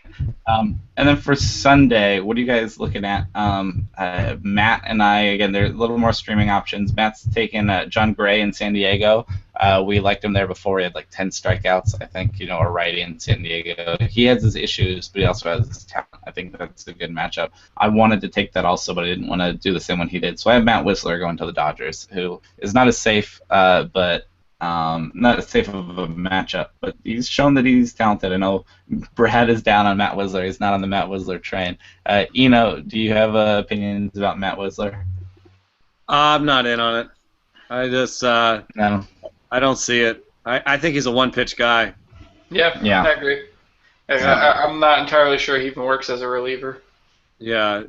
And then for Sunday, what are you guys looking at? Matt and I, again, there's a little more streaming options. Matt's taken John Gray in San Diego. We liked him there before. He had like 10 strikeouts, I think, a righty in San Diego. He has his issues, but he also has his talent. I think that's a good matchup. I wanted to take that also, but I didn't want to do the same one he did. So I have Matt Whistler going to the Dodgers, who is not as safe, but not as safe of a matchup, but he's shown that he's talented. I know Brad is down on Matt Whistler. He's not on the Matt Whistler train. Eno, do you have opinions about Matt Whistler? I'm not in on it. I just no. I don't see it. I think he's a one-pitch guy. Yeah, I agree. I'm not entirely sure he even works as a reliever. Yeah,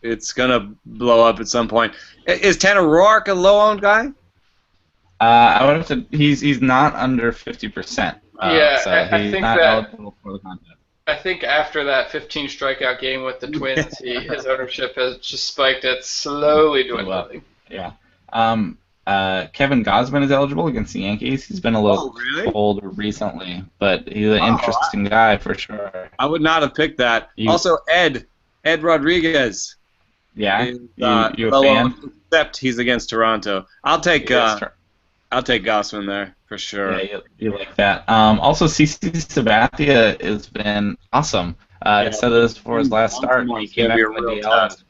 it's gonna blow up at some point. Is Tanner Roark a low-owned guy? I would have to. He's not under 50%. So I he's think not eligible for the contest. I think after that 15 strikeout game with the Twins, his ownership has just spiked. It's slowly dwindling. Yeah. Kevin Gausman is eligible against the Yankees. He's been a little cold recently, but he's an interesting guy for sure. I would not have picked that. Also, Ed Rodriguez. Yeah. You a fan? Except he's against Toronto. I'll take Gausman there for sure. Yeah, you like that. Also, CC Sabathia has been awesome. I said this before his last start. He came back from the DL.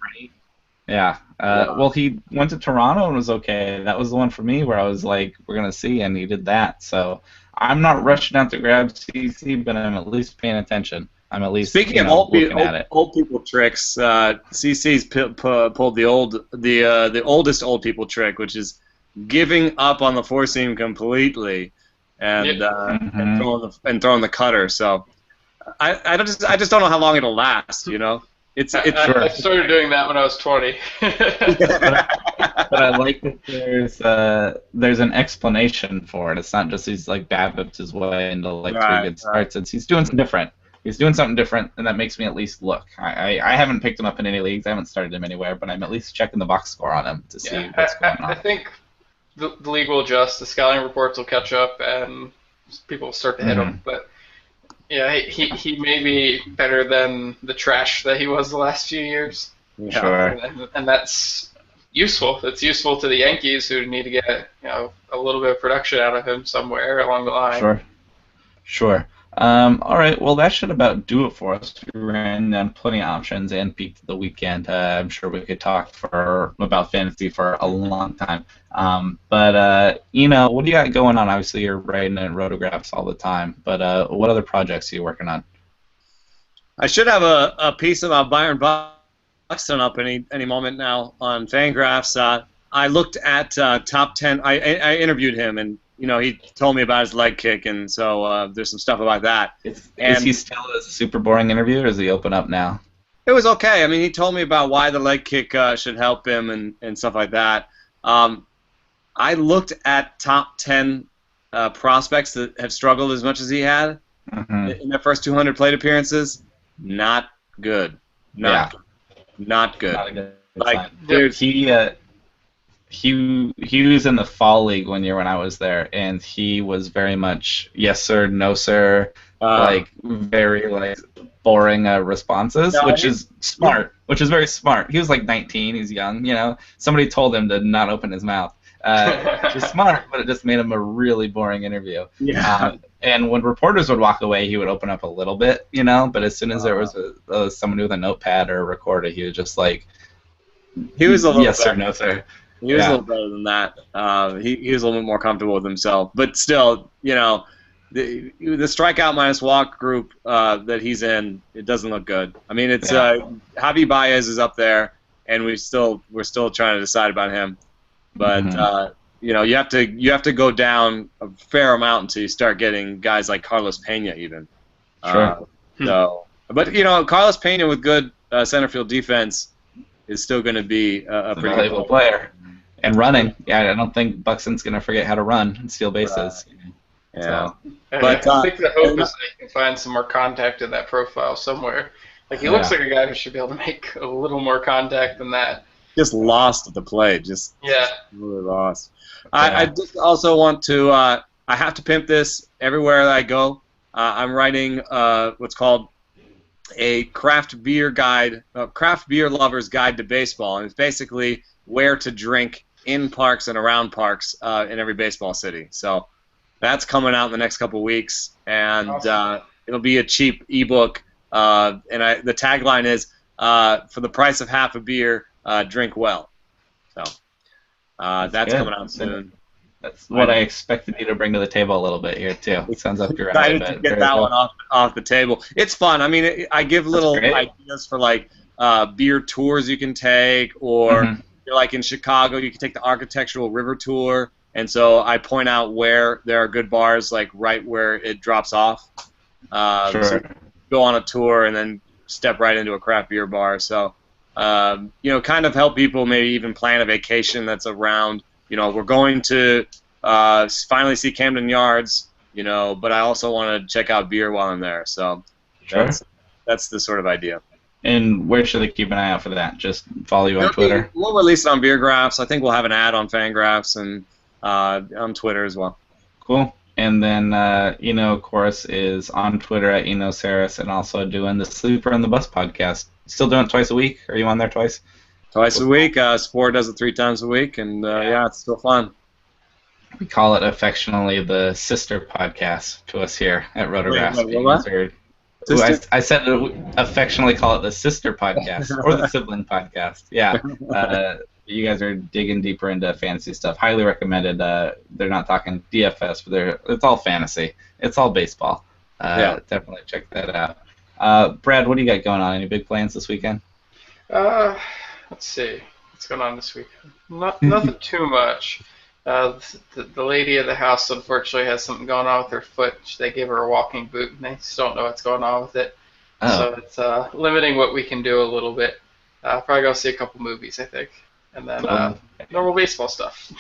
Yeah. Well, he went to Toronto and was okay. That was the one for me where I was like, we're going to see, and he did that. So I'm not rushing out to grab CC, but I'm at least paying attention. I'm at least speaking of old people tricks. CC's pulled the oldest old people trick, which is giving up on the four seam completely, and throwing the cutter. So I just don't know how long it'll last. I started doing that when I was 20. But I like that there's an explanation for it. It's not just he's like BABIP'd his way into like three good starts. It's he's doing something different. He's doing something different, and that makes me at least look. I haven't picked him up in any leagues. I haven't started him anywhere, but I'm at least checking the box score on him to see what's going on. I think the league will adjust. The scouting reports will catch up, and people will start to hit him. But yeah, he may be better than the trash that he was the last few years. Sure. And that's useful. It's useful to the Yankees who need to get a little bit of production out of him somewhere along the line. Sure. All right. Well, that should about do it for us. We ran down plenty of options and peaked the weekend. I'm sure we could talk about fantasy for a long time. But what do you got going on? Obviously, you're writing in rotographs all the time. But what other projects are you working on? I should have a piece about Byron Buxton up any moment now on Fangraphs. I looked at top 10. I interviewed him, and he told me about his leg kick, and so there's some stuff about that. Is he still a super boring interview, or does he open up now? It was okay. I mean, he told me about why the leg kick should help him and stuff like that. I looked at top 10 prospects that have struggled as much as he had in their first 200 plate appearances. Not good. Not good. Not a good Like, sign. He was in the fall league one year when I was there, and he was very much yes sir, no sir, very boring responses, which is smart, which is very smart. He was like 19, he's young, Somebody told him to not open his mouth. Which is smart, but it just made him a really boring interview. Yeah. And when reporters would walk away, he would open up a little bit, But as soon as there was someone with a notepad or a recorder, he was just like, he was a little yes sir, no sir. He was a little better than that. He was a little bit more comfortable with himself. But still, the strikeout minus walk group that he's in, it doesn't look good. I mean, it's Javi Baez is up there, and we're still trying to decide about him. But you have to go down a fair amount until you start getting guys like Carlos Pena even. Sure. But Carlos Pena with good center field defense is still going to be a pretty valuable player. And running, I don't think Buxton's going to forget how to run and steal bases. Yeah. So. But I think the hope is that you can find some more contact in that profile somewhere. Like, he looks like a guy who should be able to make a little more contact than that. Just lost at the plate. Just really lost. I just also want to, I have to pimp this everywhere that I go. I'm writing what's called a craft beer guide, craft beer lover's guide to baseball, and it's basically where to drink in parks and around parks in every baseball city. So that's coming out in the next couple weeks, and awesome. It'll be a cheap ebook. And the tagline is for the price of half a beer, drink well. So that's coming out soon. That's what I expected you to bring to the table a little bit here too. It sounds like you're excited to get that one off the table. It's fun. I mean, I give little ideas for beer tours you can take, or like in Chicago, you can take the Architectural River Tour, and so I point out where there are good bars, like right where it drops off. So go on a tour and then step right into a craft beer bar. So, kind of help people maybe even plan a vacation that's around. We're going to finally see Camden Yards, but I also want to check out beer while I'm there. So that's the sort of idea. And where should they keep an eye out for that? Just follow you on Twitter? We'll release it on Beer Graphs. I think we'll have an ad on Fangraphs and on Twitter as well. Cool. And then of course, is on Twitter at Saris, and also doing the Sleeper on the Bus podcast. Still doing it twice a week? Are you on there twice? Twice a week. Sport does it 3 times a week, and it's still fun. We call it affectionately the sister podcast to us here at Rotographs. I said affectionately call it the sister podcast or the sibling podcast. Yeah. You guys are digging deeper into fantasy stuff. Highly recommended. They're not talking DFS, but it's all fantasy. It's all baseball. Definitely check that out. Brad, what do you got going on? Any big plans this weekend? Let's see. What's going on this weekend? Nothing too much. The lady of the house unfortunately has something going on with her foot. They gave her a walking boot, and they just don't know what's going on with it. So it's limiting what we can do a little bit. Probably go see a couple movies, I think, and then normal baseball stuff.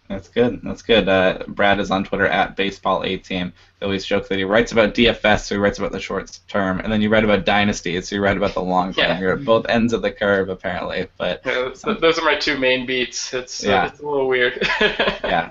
That's good. That's good. Brad is on Twitter at BaseballAteam. He always jokes that he writes about DFS, so he writes about the short term, and then you write about Dynasty, so you write about the long term. You're at both ends of the curve, apparently. But those are my 2 main beats. It's a little weird.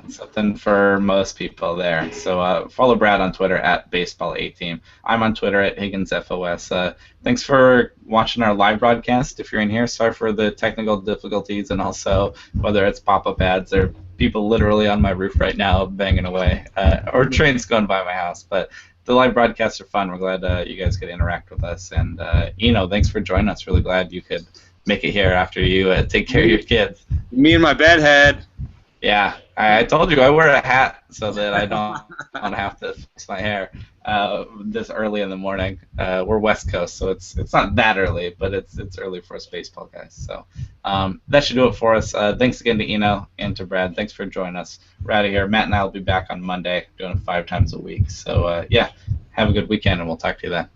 Something for most people there. So follow Brad on Twitter at BaseballAteam. I'm on Twitter at HigginsFOS. Thanks for watching our live broadcast. If you're in here, sorry for the technical difficulties, and also whether it's pop-up ads or people literally on my roof right now banging away, or trains going by my house. But the live broadcasts are fun. We're glad you guys could interact with us. And, thanks for joining us. Really glad you could make it here after you take care of your kids. Me and my bedhead. Yeah, I told you I wear a hat so that I don't have to fix my hair. this early in the morning. We're West Coast, so it's not that early, but it's early for us baseball guys. So that should do it for us. Thanks again to Eno and to Brad. Thanks for joining us. We're out of here. Matt and I will be back on Monday doing it 5 times a week. So yeah, have a good weekend, and we'll talk to you then.